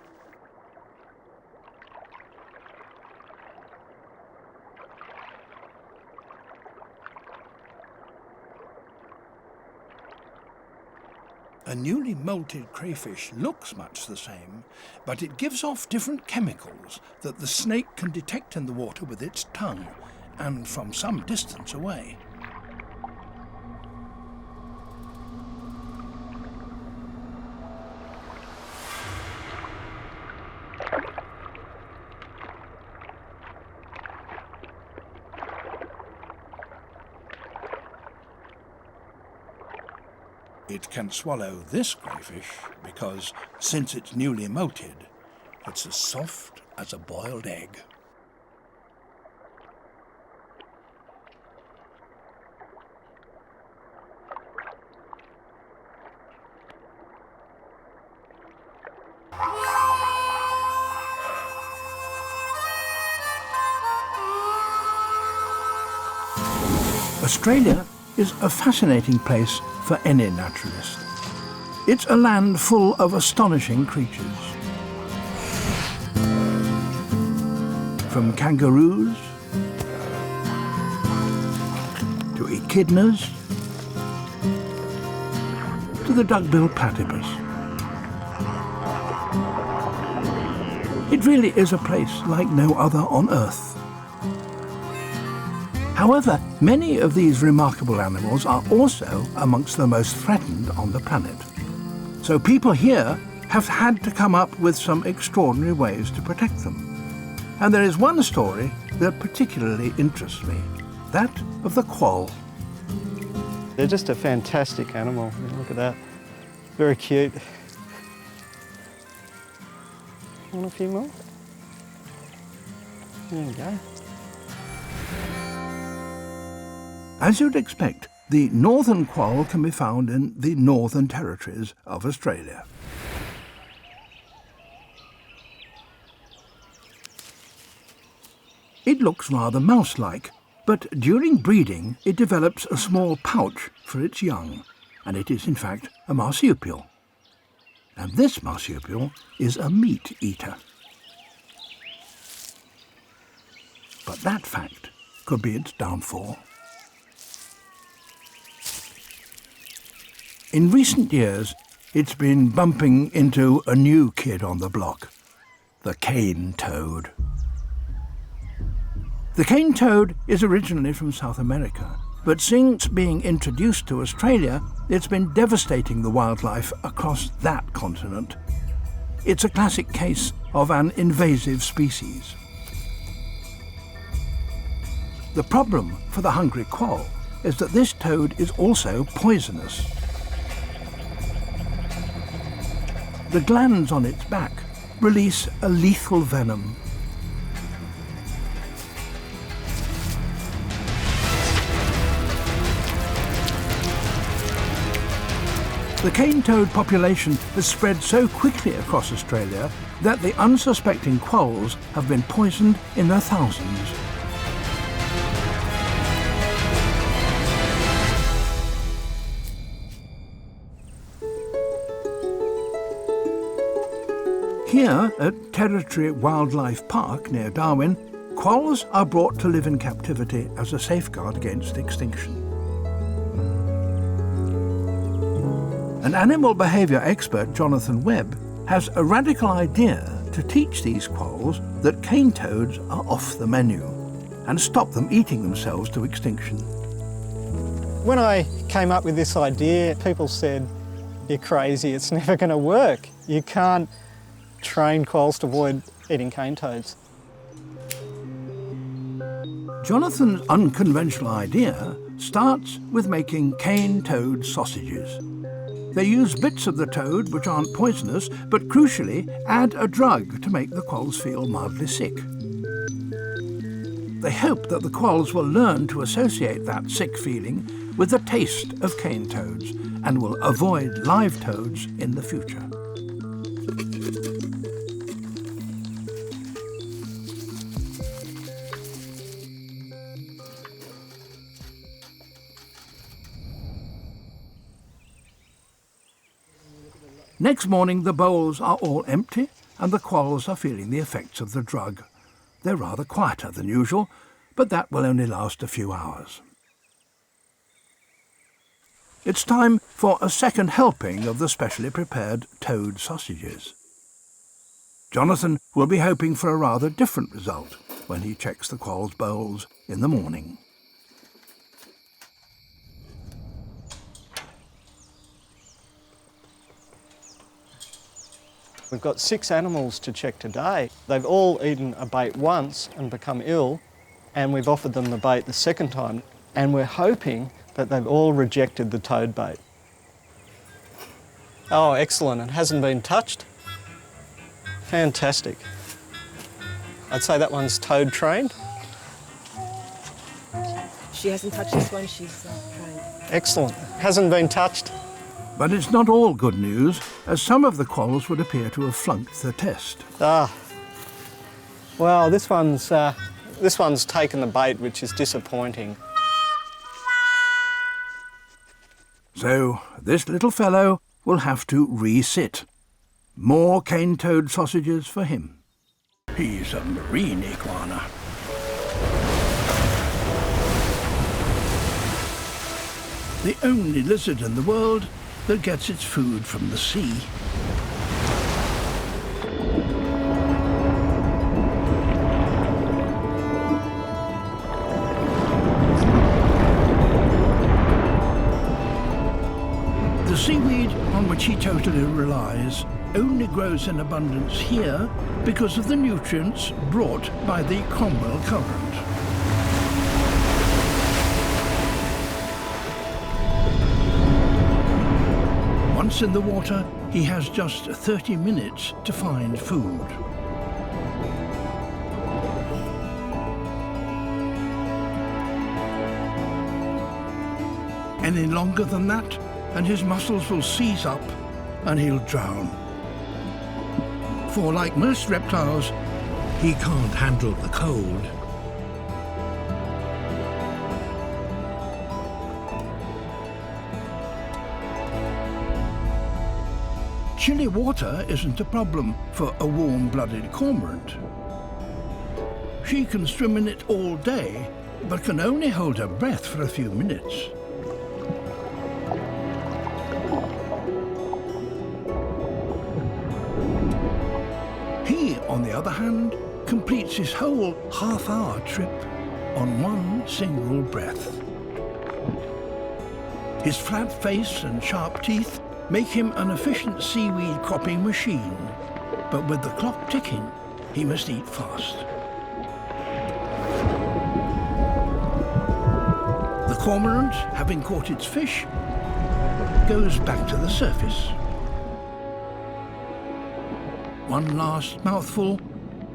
A newly molted crayfish looks much the same, but it gives off different chemicals that the snake can detect in the water with its tongue and from some distance away. It can swallow this crayfish because, since it's newly molted, it's as soft as a boiled egg. Australia is a fascinating place for any naturalist. It's a land full of astonishing creatures. from kangaroos to echidnas to the duck-billed platypus. It really is a place like no other on Earth. However, many of these remarkable animals are also amongst the most threatened on the planet. So people here have had to come up with some extraordinary ways to protect them. And there is one story that particularly interests me, that of the quoll. They're just a fantastic animal. Look at that. Very cute. Want a few more? There you go. As you'd expect, the northern quoll can be found in the Northern Territories of Australia. It looks rather mouse-like, but during breeding it develops a small pouch for its young, and it is in fact a marsupial. And this marsupial is a meat eater. But that fact could be its downfall. In recent years, it's been bumping into a new kid on the block, the cane toad. The cane toad is originally from South America, but since being introduced to Australia, it's been devastating the wildlife across that continent. It's a classic case of an invasive species. The problem for the hungry quoll is that this toad is also poisonous. The glands on its back release a lethal venom. The cane toad population has spread so quickly across Australia that the unsuspecting quolls have been poisoned in their thousands. Here at Territory Wildlife Park near Darwin, quolls are brought to live in captivity as a safeguard against extinction. An animal behaviour expert, Jonathan Webb, has a radical idea to teach these quolls that cane toads are off the menu and stop them eating themselves to extinction. When I came up with this idea, people said, "You're crazy, it's never going to work. You can't train quolls to avoid eating cane toads." Jonathan's unconventional idea starts with making cane toad sausages. They use bits of the toad which aren't poisonous, but crucially add a drug to make the quolls feel mildly sick. They hope that the quolls will learn to associate that sick feeling with the taste of cane toads and will avoid live toads in the future. Next morning the bowls are all empty and the quolls are feeling the effects of the drug. They're rather quieter than usual, but that will only last a few hours. It's time for a second helping of the specially prepared toad sausages. Jonathan will be hoping for a rather different result when he checks the quolls' bowls in the morning. We've got 6 animals to check today. They've all eaten a bait once and become ill, and we've offered them the bait the second time, and we're hoping that they've all rejected the toad bait. Oh, excellent. It hasn't been touched. Fantastic. I'd say that one's toad trained. She hasn't touched this one, she's trained. Excellent. Hasn't been touched. But it's not all good news, as some of the quolls would appear to have flunked the test. Well, this one's taken the bait, which is disappointing. So this little fellow will have to re-sit. More cane toad sausages for him. He's a marine iguana. The only lizard in the world that gets its food from the sea. The seaweed on which he totally relies only grows in abundance here because of the nutrients brought by the Cromwell current. Once in the water, he has just 30 minutes to find food. Any longer than that, and his muscles will seize up and he'll drown. For like most reptiles, he can't handle the cold. Chilly water isn't a problem for a warm-blooded cormorant. She can swim in it all day, but can only hold her breath for a few minutes. He, on the other hand, completes his whole half-hour trip on one single breath. His flat face and sharp teeth make him an efficient seaweed cropping machine, but with the clock ticking, he must eat fast. The cormorant, having caught its fish, goes back to the surface. One last mouthful,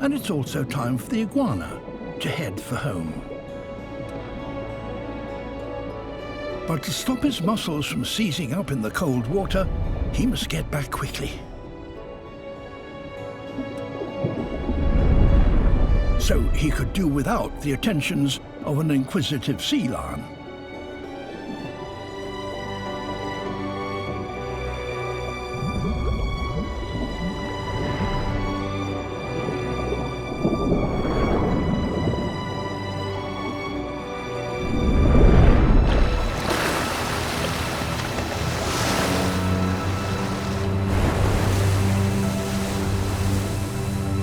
and it's also time for the iguana to head for home. But to stop his muscles from seizing up in the cold water, he must get back quickly. So he could do without the attentions of an inquisitive sea lion.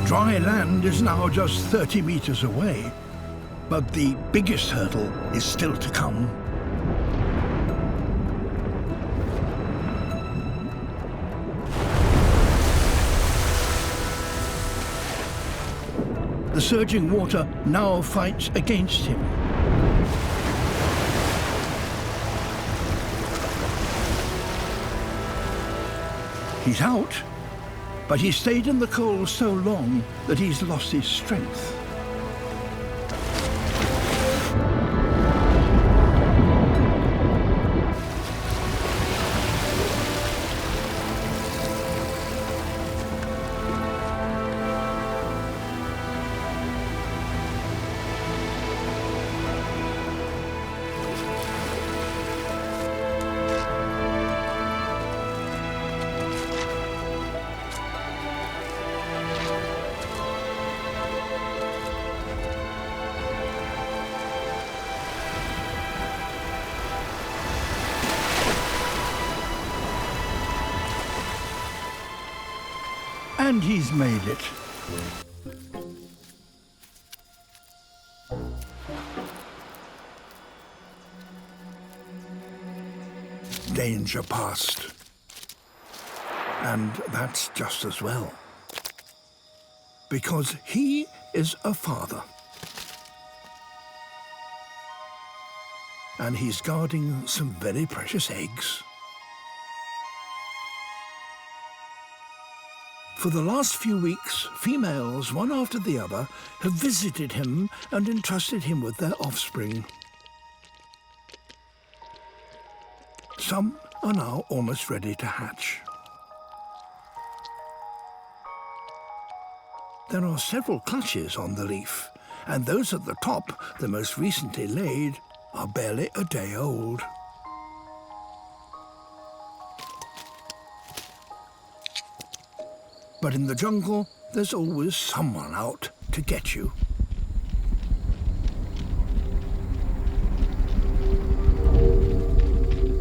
Dry land is now just 30 meters away, but the biggest hurdle is still to come. The surging water now fights against him. He's out. But he stayed in the cold so long that he's lost his strength. And he's made it. Danger past. And that's just as well. Because he is a father. And he's guarding some very precious eggs. For the last few weeks, females, one after the other, have visited him and entrusted him with their offspring. Some are now almost ready to hatch. There are several clutches on the leaf, and those at the top, the most recently laid, are barely a day old. But in the jungle, there's always someone out to get you.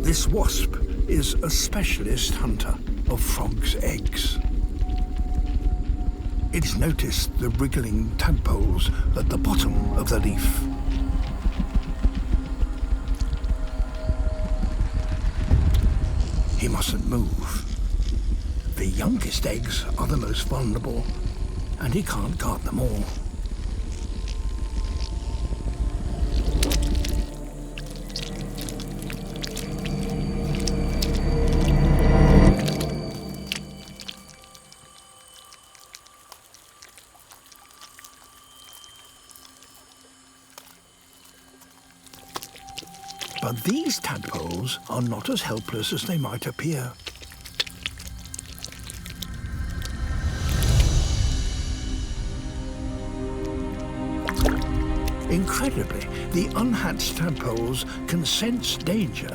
This wasp is a specialist hunter of frogs' eggs. It's noticed the wriggling tadpoles at the bottom of the leaf. He mustn't move. The youngest eggs are the most vulnerable, and he can't guard them all. But these tadpoles are not as helpless as they might appear. Incredibly, the unhatched tadpoles can sense danger,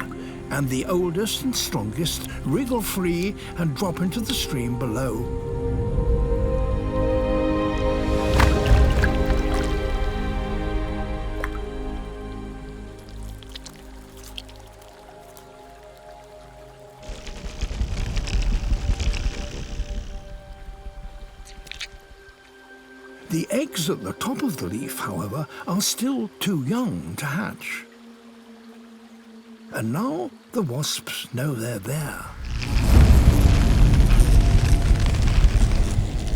and the oldest and strongest wriggle free and drop into the stream below. The eggs at the top of the leaf, however, are still too young to hatch. And now the wasps know they're there.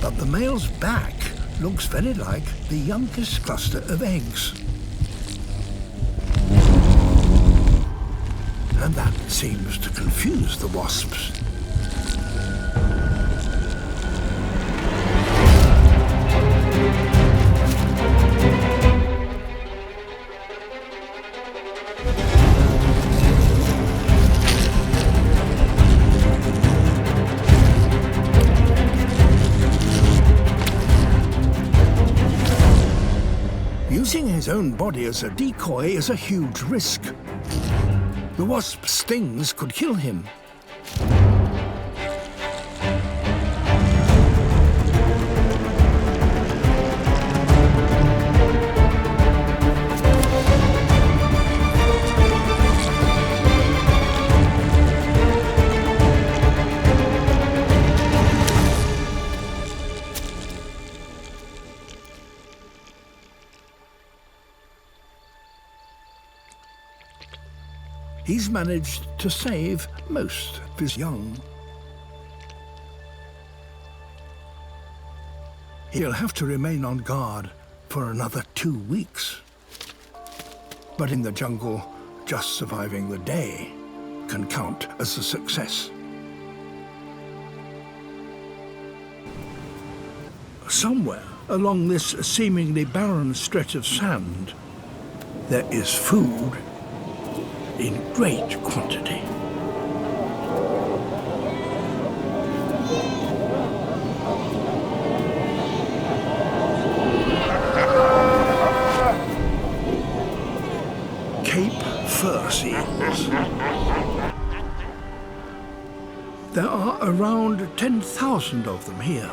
But the male's back looks very like the youngest cluster of eggs. And that seems to confuse the wasps. Using his own body as a decoy is a huge risk. The wasp's stings could kill him. He's managed to save most of his young. He'll have to remain on guard for another 2 weeks. But in the jungle, just surviving the day can count as a success. Somewhere along this seemingly barren stretch of sand, there is food in great quantity. Cape fur seals. There are around 10,000 of them here.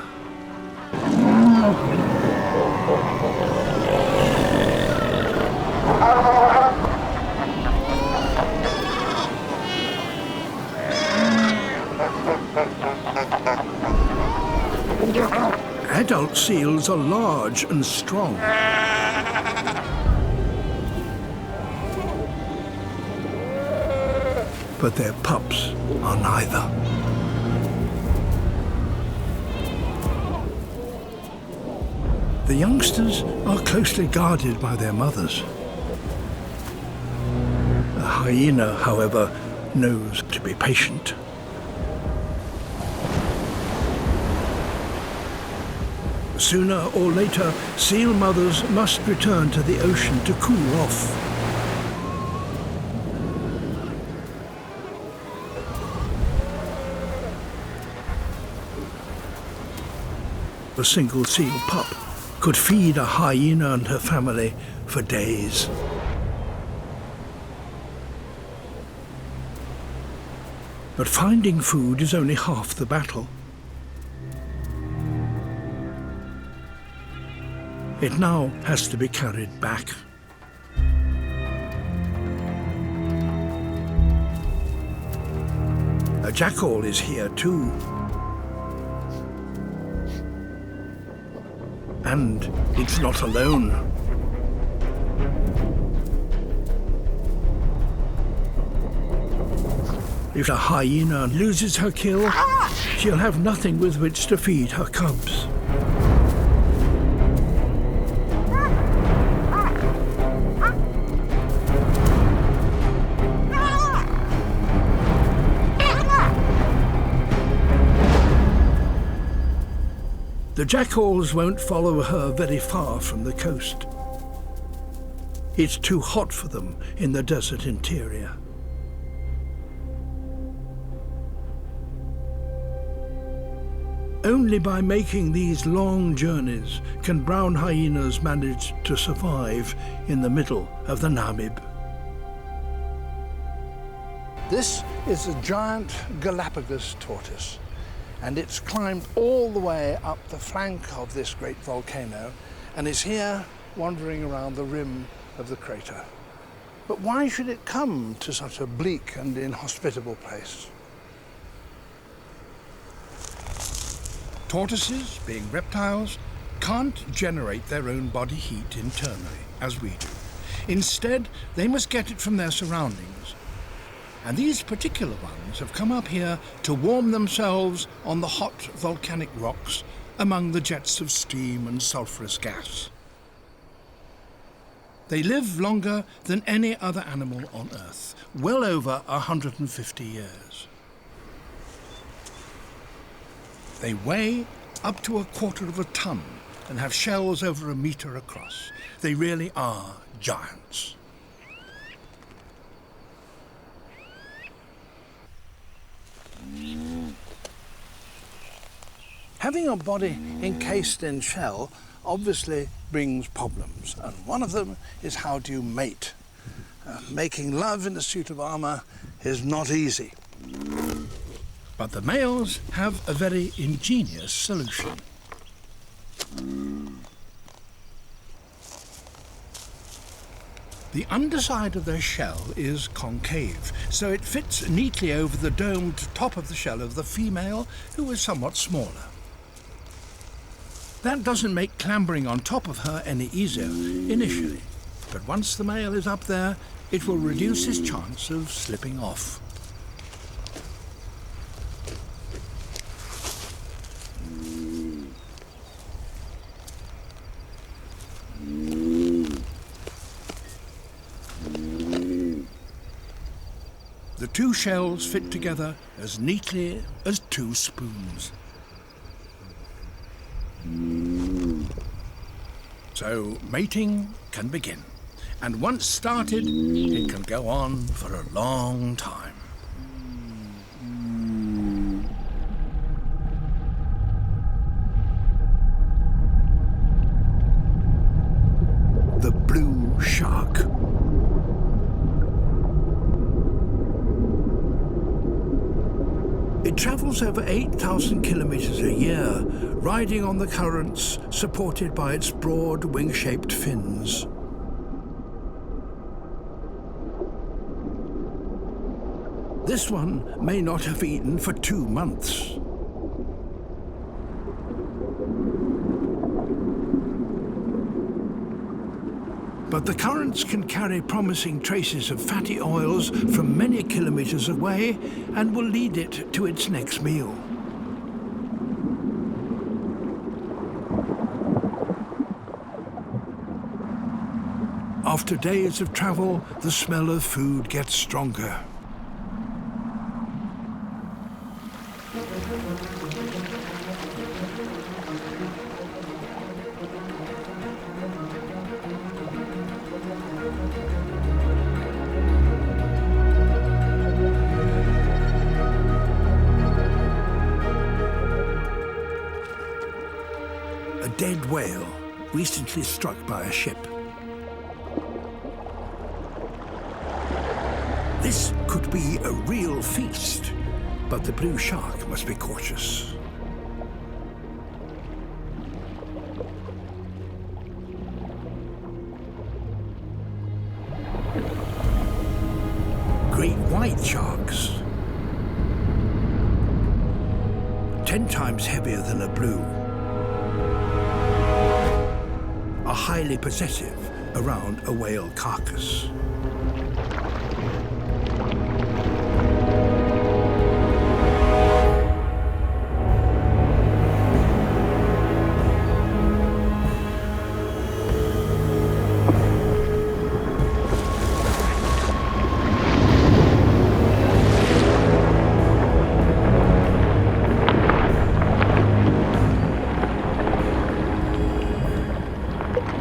Adult seals are large and strong. But their pups are neither. The youngsters are closely guarded by their mothers. A hyena, however, knows to be patient. Sooner or later, seal mothers must return to the ocean to cool off. A single seal pup could feed a hyena and her family for days. But finding food is only half the battle. It now has to be carried back. A jackal is here too. And it's not alone. If a hyena loses her kill, she'll have nothing with which to feed her cubs. The jackals won't follow her very far from the coast. It's too hot for them in the desert interior. Only by making these long journeys can brown hyenas manage to survive in the middle of the Namib. This is a giant Galapagos tortoise, and it's climbed all the way up the flank of this great volcano and is here wandering around the rim of the crater. But why should it come to such a bleak and inhospitable place? Tortoises, being reptiles, can't generate their own body heat internally, as we do. Instead, they must get it from their surroundings. And these particular ones have come up here to warm themselves on the hot volcanic rocks among the jets of steam and sulphurous gas. They live longer than any other animal on Earth, well over 150 years. They weigh up to 1/4 of a ton and have shells over 1 meter across. They really are giants. Having a body encased in shell obviously brings problems, and one of them is how do you mate? Making love in a suit of armour is not easy. But the males have a very ingenious solution. The underside of their shell is concave, so it fits neatly over the domed top of the shell of the female, who is somewhat smaller. That doesn't make clambering on top of her any easier initially, but once the male is up there, it will reduce his chance of slipping off. The two shells fit together as neatly as 2 spoons. So mating can begin, and once started, it can go on for a long time. The blue shark. It travels over 8,000 kilometers a year, riding on the currents supported by its broad wing-shaped fins. This one may not have eaten for 2 months. But the currents can carry promising traces of fatty oils from many kilometers away and will lead it to its next meal. After days of travel, the smell of food gets stronger. A dead whale recently struck by a ship. This could be a real feast, but the blue shark must be cautious. white sharks, 10 times heavier than a blue, are highly possessive around a whale carcass.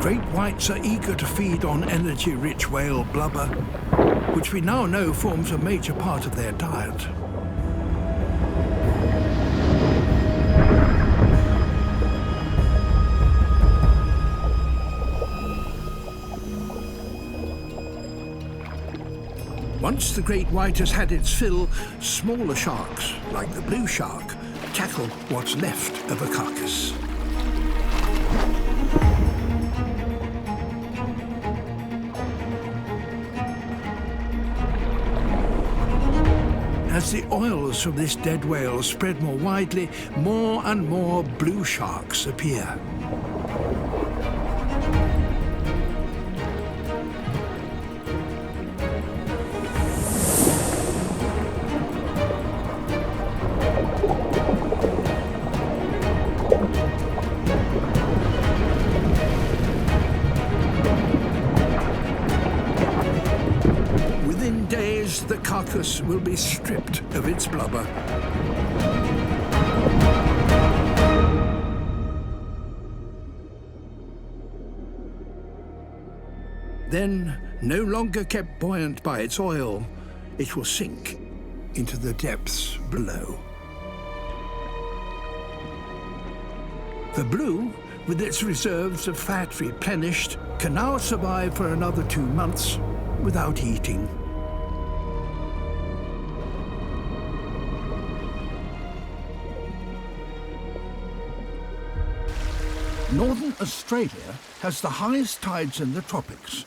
Great whites are eager to feed on energy-rich whale blubber, which we now know forms a major part of their diet. Once the great white has had its fill, smaller sharks, like the blue shark, tackle what's left of a carcass. As the oils from this dead whale spread more widely, more and more blue sharks appear. Within days, the carcass will be stripped of its blubber. Then, no longer kept buoyant by its oil, it will sink into the depths below. The blue, with its reserves of fat replenished, can now survive for another 2 months without eating. Northern Australia has the highest tides in the tropics,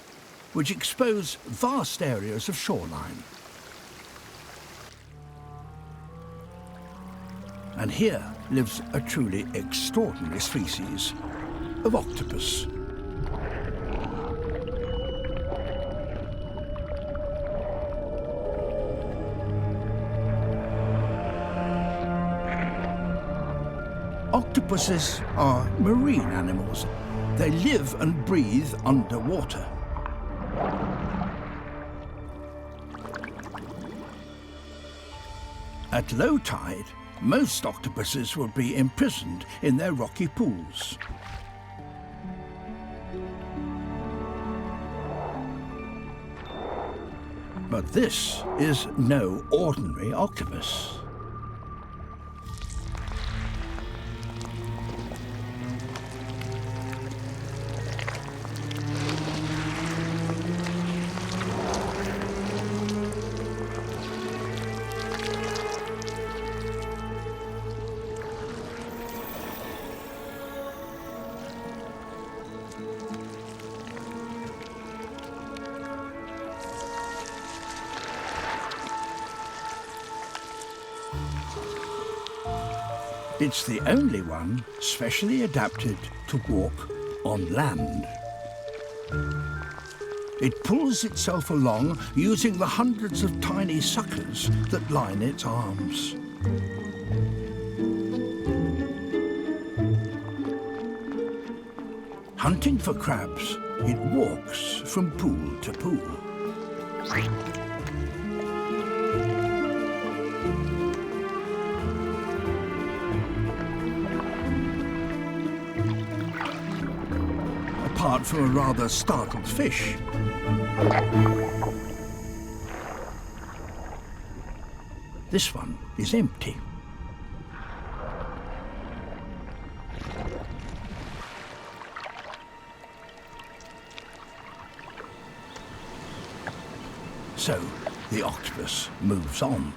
which expose vast areas of shoreline. And here lives a truly extraordinary species of octopus. Octopuses are marine animals. They live and breathe underwater. At low tide, most octopuses would be imprisoned in their rocky pools. But this is no ordinary octopus. It's the only one specially adapted to walk on land. It pulls itself along using the hundreds of tiny suckers that line its arms. Hunting for crabs, it walks from pool to pool. Apart from a rather startled fish. This one is empty. So the octopus moves on.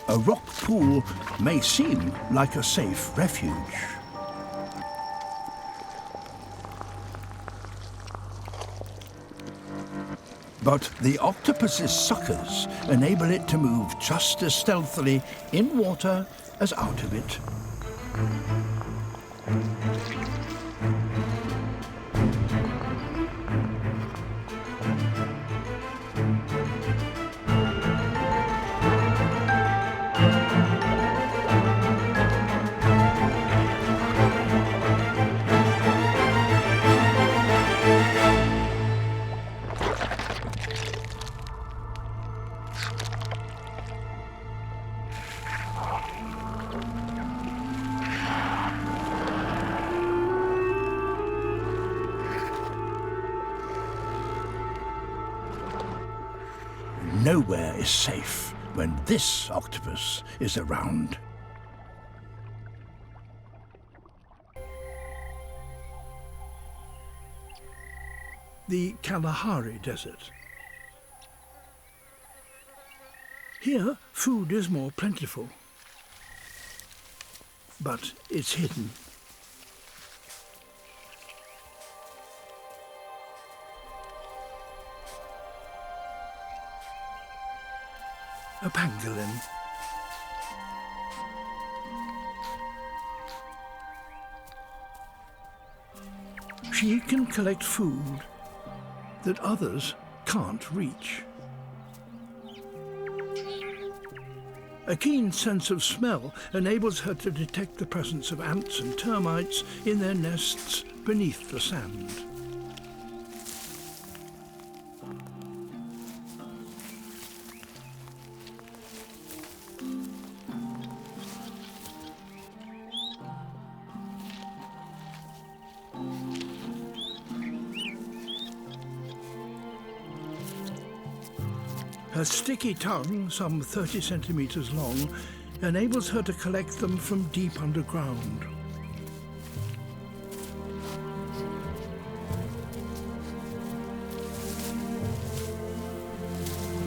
a rock pool may seem like a safe refuge. But the octopus's suckers enable it to move just as stealthily in water as out of it. Nowhere is safe when this octopus is around. The Kalahari Desert. Here, food is more plentiful, but it's hidden. A pangolin. She can collect food that others can't reach. A keen sense of smell enables her to detect the presence of ants and termites in their nests beneath the sand. Her sticky tongue, some 30 centimeters long, enables her to collect them from deep underground.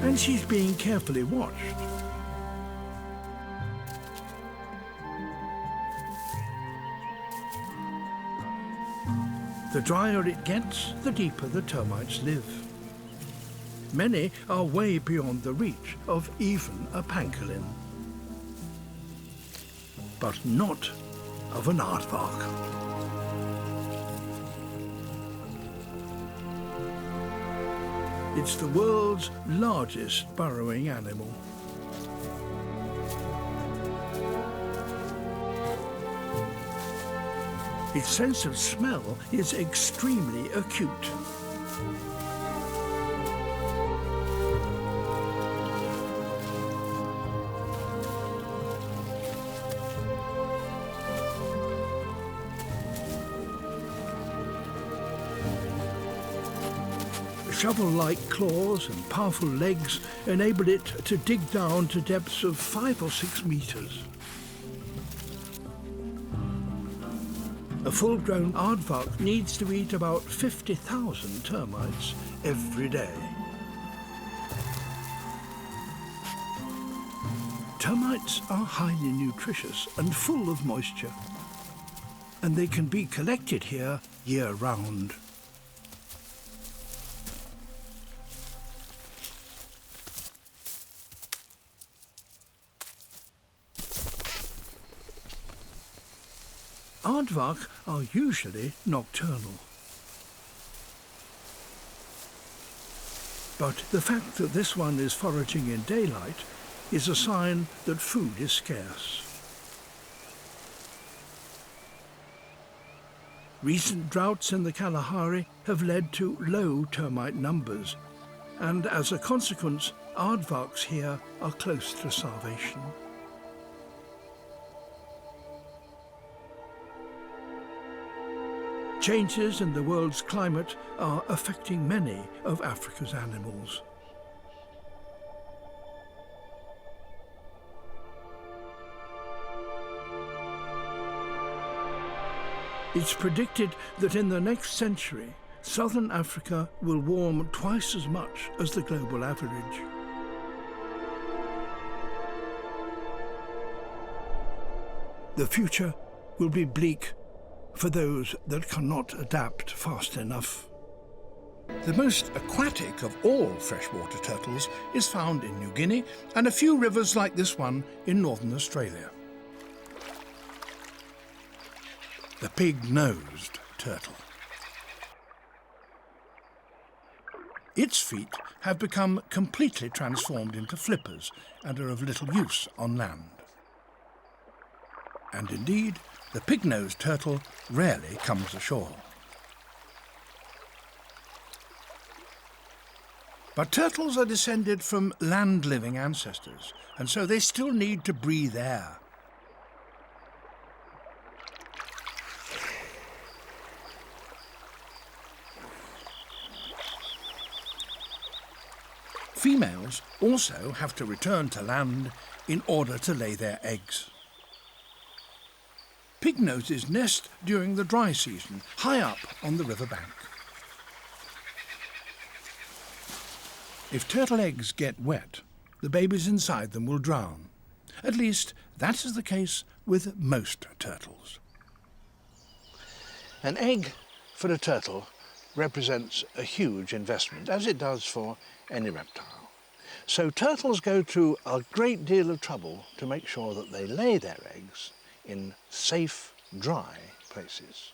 And she's being carefully watched. The drier it gets, the deeper the termites live. Many are way beyond the reach of even a pangolin. But not of an aardvark. It's the world's largest burrowing animal. Its sense of smell is extremely acute. Shovel-like claws and powerful legs enable it to dig down to depths of 5 or 6 meters. A full-grown aardvark needs to eat about 50,000 termites every day. Termites are highly nutritious and full of moisture, and they can be collected here year-round. Aardvark are usually nocturnal. But the fact that this one is foraging in daylight is a sign that food is scarce. Recent droughts in the Kalahari have led to low termite numbers, and as a consequence, aardvarks here are close to starvation. Changes in the world's climate are affecting many of Africa's animals. It's predicted that in the next century, southern Africa will warm twice as much as the global average. the future will be bleak for those that cannot adapt fast enough. The most aquatic of all freshwater turtles is found in New Guinea and a few rivers like this one in northern Australia. The pig-nosed turtle. Its feet have become completely transformed into flippers and are of little use on land. And indeed, the pig-nosed turtle rarely comes ashore. But turtles are descended from land-living ancestors, and so they still need to breathe air. Females also have to return to land in order to lay their eggs. Pignoses nest during the dry season, high up on the riverbank. If turtle eggs get wet, the babies inside them will drown. At least, that is the case with most turtles. An egg for a turtle represents a huge investment, as it does for any reptile. So turtles go through a great deal of trouble to make sure that they lay their eggs in safe, dry places.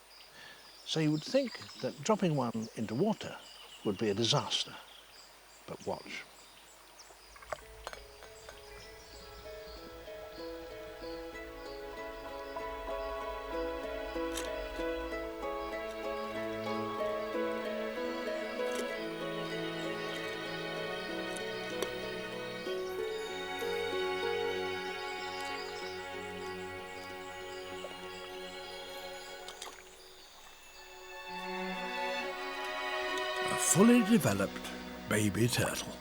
So you would think that dropping one into water would be a disaster. But watch. A fully developed baby turtle.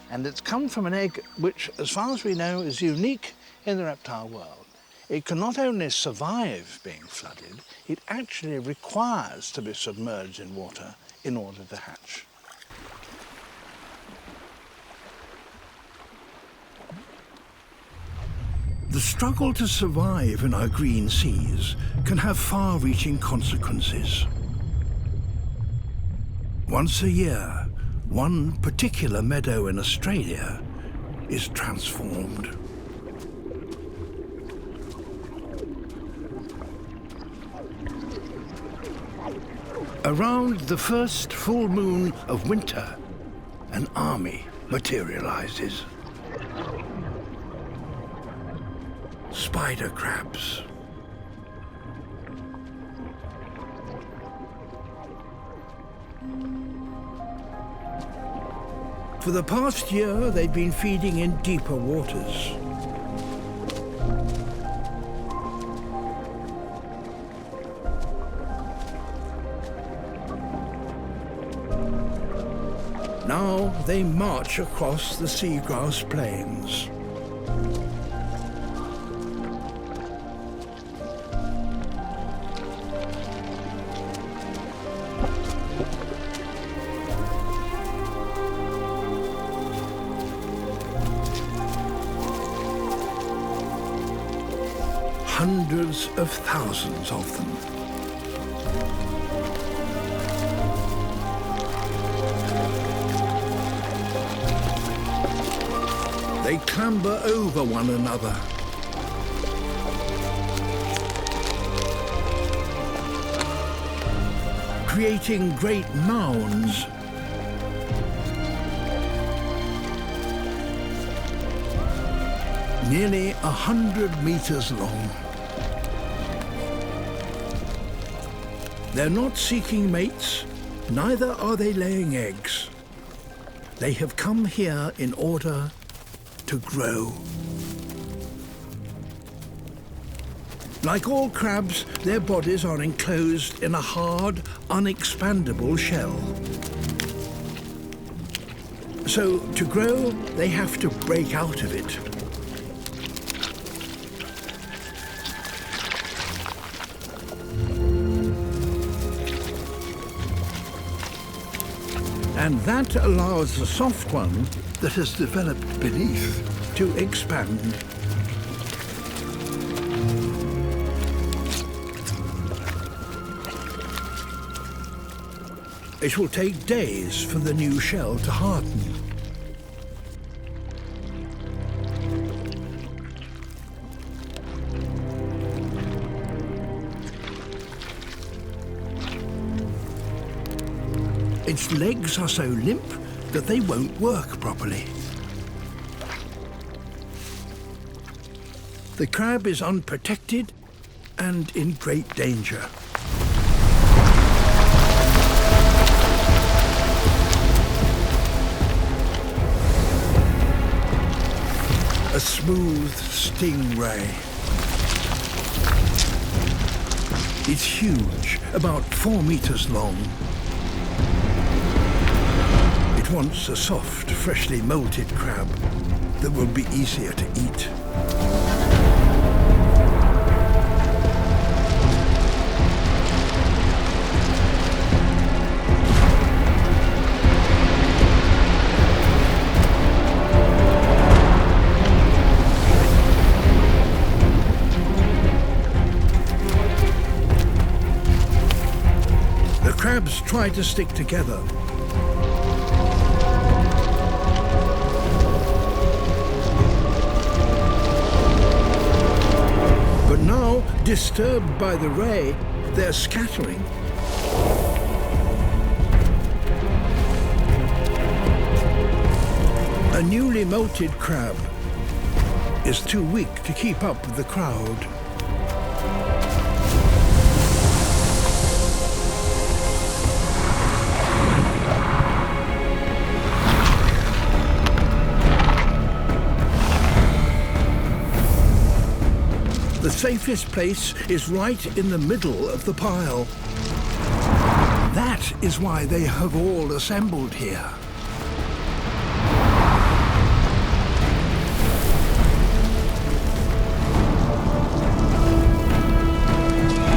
And it's come from an egg which, as far as we know, is unique in the reptile world. It can not only survive being flooded, it actually requires to be submerged in water in order to hatch. The struggle to survive in our green seas can have far-reaching consequences. Once a year, one particular meadow in Australia is transformed. Around the first full moon of winter, an army materializes. Spider crabs. For the past year, they've been feeding in deeper waters. Now they march across the seagrass plains. Hundreds of thousands of them. They clamber over one another. Creating great mounds. Nearly 100 meters long. They're not seeking mates, neither are they laying eggs. They have come here in order to grow. Like all crabs, their bodies are enclosed in a hard, unexpandable shell. So to grow, they have to break out of it. And that allows the soft one that has developed beneath to expand. It will take days for the new shell to harden. Its legs are so limp that they won't work properly. The crab is unprotected and in great danger. A smooth stingray. It's huge, about 4 meters long. It wants a soft, freshly molted crab that will be easier to eat. The crabs try to stick together. But now, disturbed by the ray, they're scattering. A newly molted crab is too weak to keep up with the crowd. The safest place is right in the middle of the pile. That is why they have all assembled here.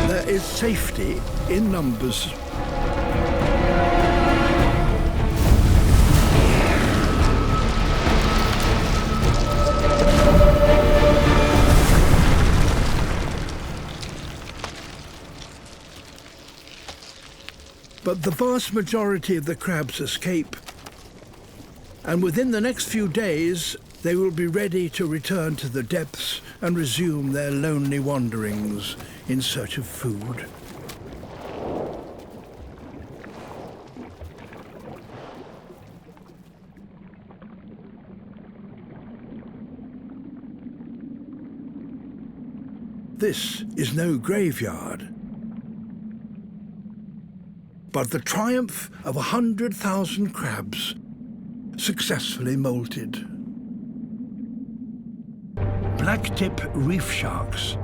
There is safety in numbers. But the vast majority of the crabs escape, and within the next few days they will be ready to return to the depths and resume their lonely wanderings in search of food. This is no graveyard, but the triumph of 100,000 crabs successfully molted. Blacktip reef sharks.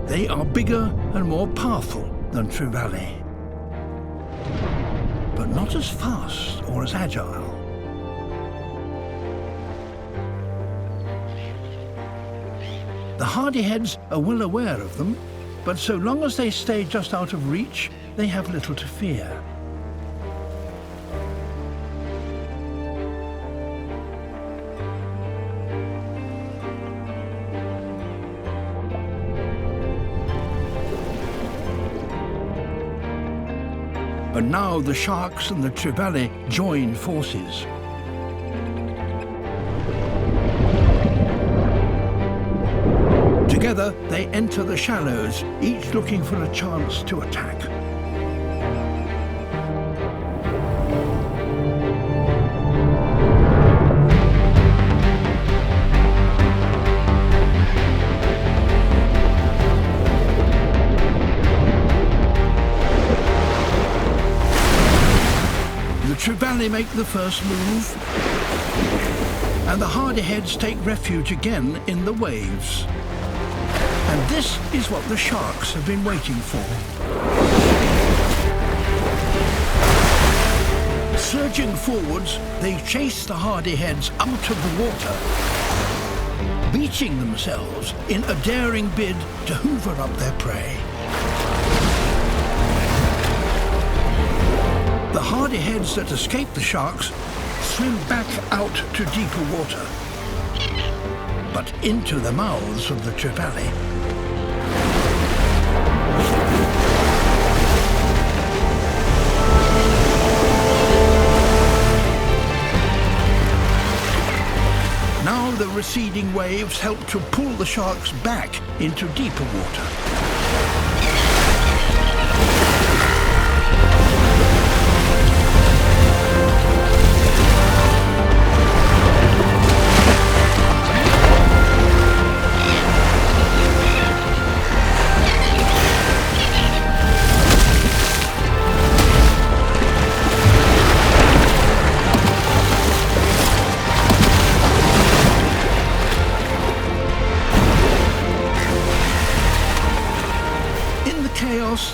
They are bigger and more powerful than trevally, but not as fast or as agile. The hardyheads are well aware of them, but so long as they stay just out of reach, they have little to fear. But now the sharks and the trevally join forces. Together, they enter the shallows, each looking for a chance to attack. The trevally make the first move, and the hardyheads take refuge again in the waves. And this is what the sharks have been waiting for. Surging forwards, they chase the hardyheads out of the water, beaching themselves in a daring bid to hoover up their prey. The hardyheads that escape the sharks swim back out to deeper water, but into the mouths of the trevally. Now the receding waves help to pull the sharks back into deeper water.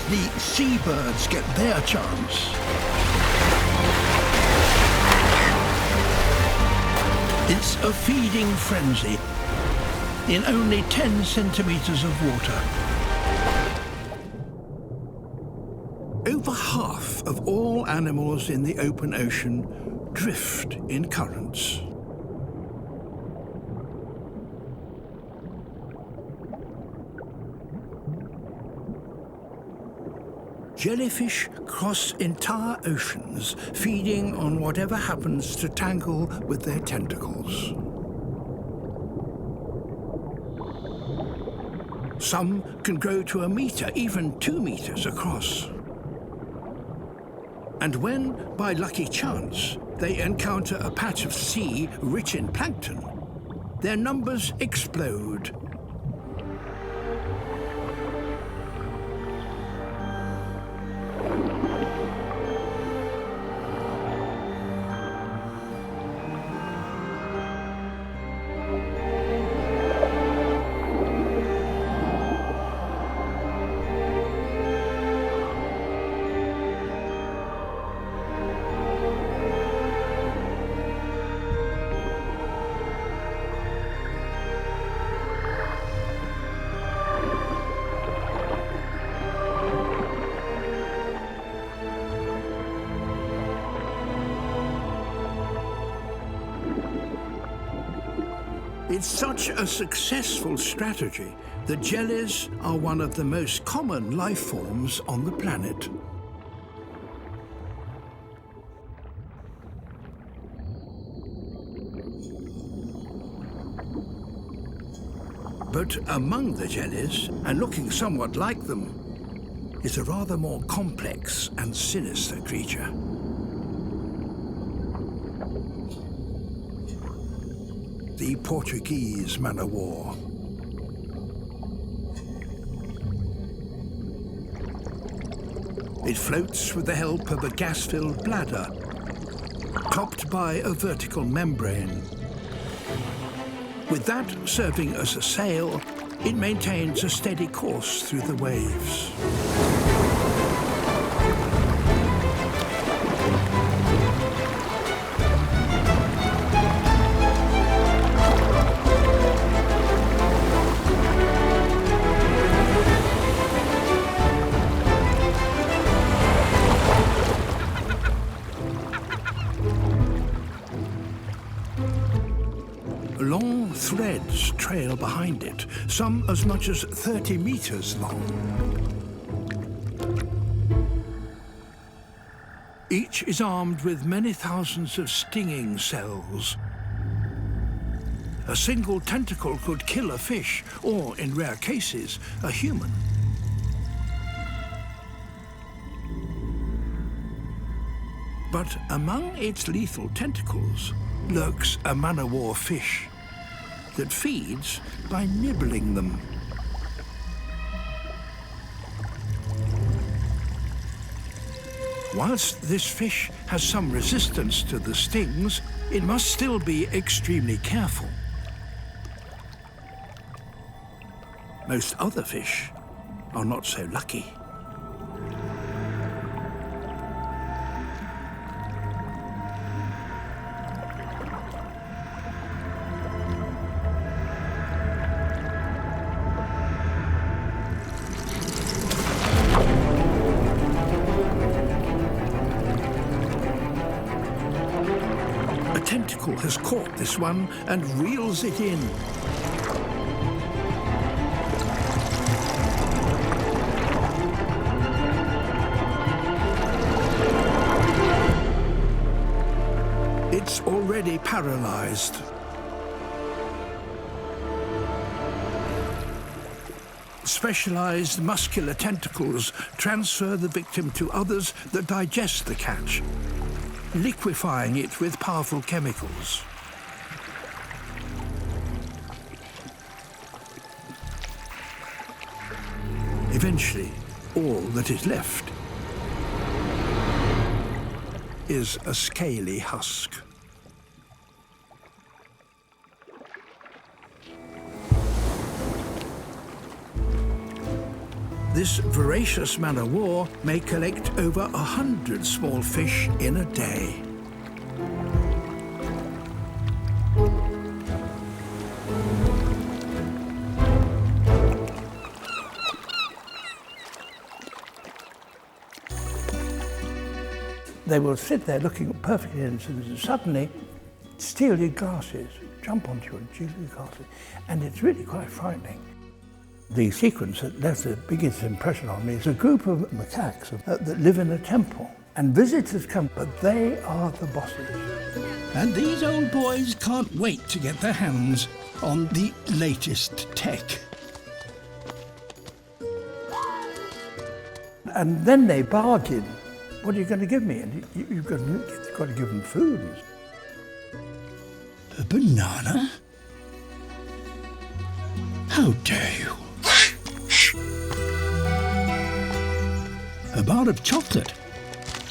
The seabirds get their chance. It's a feeding frenzy in only 10 centimeters of water. Over half of all animals in the open ocean drift in currents. Jellyfish cross entire oceans, feeding on whatever happens to tangle with their tentacles. Some can grow to 1 meter, even 2 meters across. And when, by lucky chance, they encounter a patch of sea rich in plankton, their numbers explode. It's such a successful strategy that jellies are one of the most common life forms on the planet. But among the jellies, and looking somewhat like them, is a rather more complex and sinister creature. The Portuguese man-o'-war. It floats with the help of a gas-filled bladder, topped by a vertical membrane. With that serving as a sail, it maintains a steady course through the waves. Long threads trail behind it, some as much as 30 meters long. Each is armed with many thousands of stinging cells. A single tentacle could kill a fish, or, in rare cases, a human. But among its lethal tentacles lurks a man-o'-war fish that feeds by nibbling them. Whilst this fish has some resistance to the stings, it must still be extremely careful. Most other fish are not so lucky. Tentacle has caught this one and reels it in. It's already paralyzed. Specialized muscular tentacles transfer the victim to others that digest the catch, liquefying it with powerful chemicals. Eventually, all that is left is a scaly husk. This voracious man-o'-war may collect over 100 small fish in a day. They will sit there looking perfectly innocent and suddenly steal your glasses, jump onto you and steal your glasses, and it's really quite frightening. The sequence that left the biggest impression on me is a group of macaques that live in a temple, and visitors come, but they are the bosses. And these old boys can't wait to get their hands on the latest tech. And then they bargain. What are you going to give me? And you've got to give them food. A banana? How dare you? A bar of chocolate.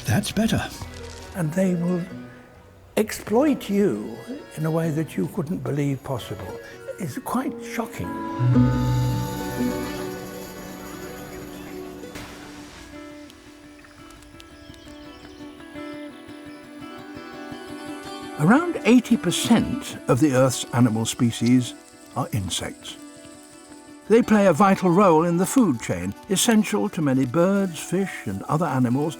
That's better. And they will exploit you in a way that you couldn't believe possible. It's quite shocking. Around 80% of the Earth's animal species are insects. They play a vital role in the food chain, essential to many birds, fish and other animals.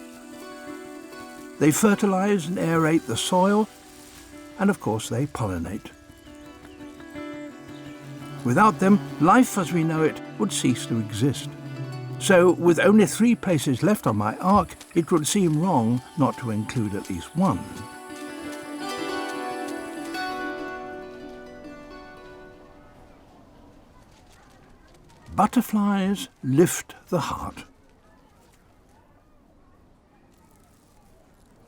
They fertilize and aerate the soil, and of course they pollinate. Without them, life as we know it would cease to exist. So, with only 3 places left on my ark, it would seem wrong not to include at least one. Butterflies lift the heart.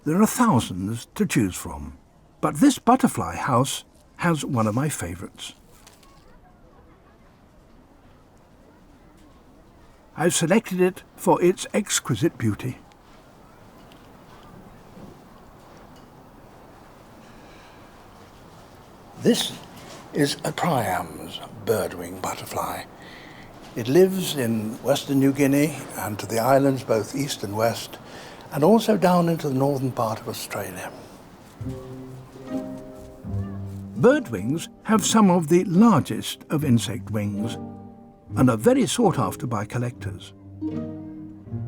There are thousands to choose from, but this butterfly house has one of my favourites. I've selected it for its exquisite beauty. This is a Priam's birdwing butterfly. It lives in Western New Guinea and to the islands both east and west, and also down into the northern part of Australia. Birdwings have some of the largest of insect wings and are very sought after by collectors.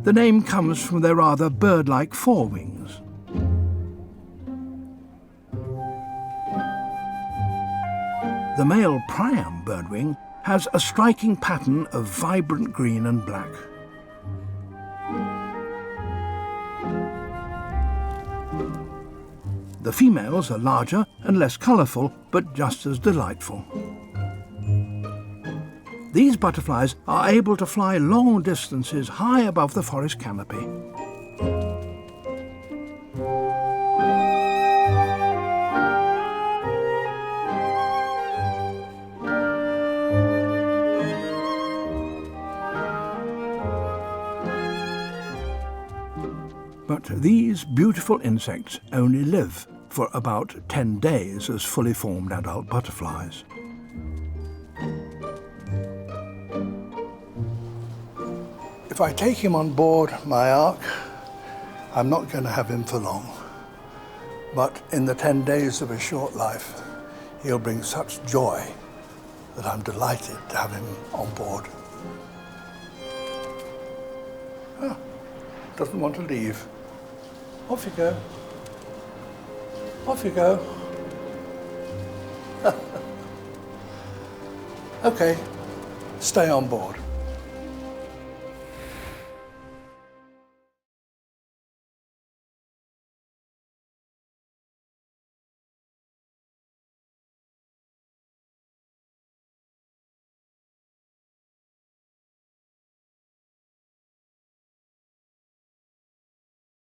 The name comes from their rather bird-like forewings. The male Priam birdwing has a striking pattern of vibrant green and black. The females are larger and less colourful, but just as delightful. These butterflies are able to fly long distances high above the forest canopy. But these beautiful insects only live for about 10 days as fully formed adult butterflies. If I take him on board my ark, I'm not going to have him for long. But in the 10 days of his short life, he'll bring such joy that I'm delighted to have him on board. Doesn't want to leave. Off you go. Off you go. Okay, stay on board.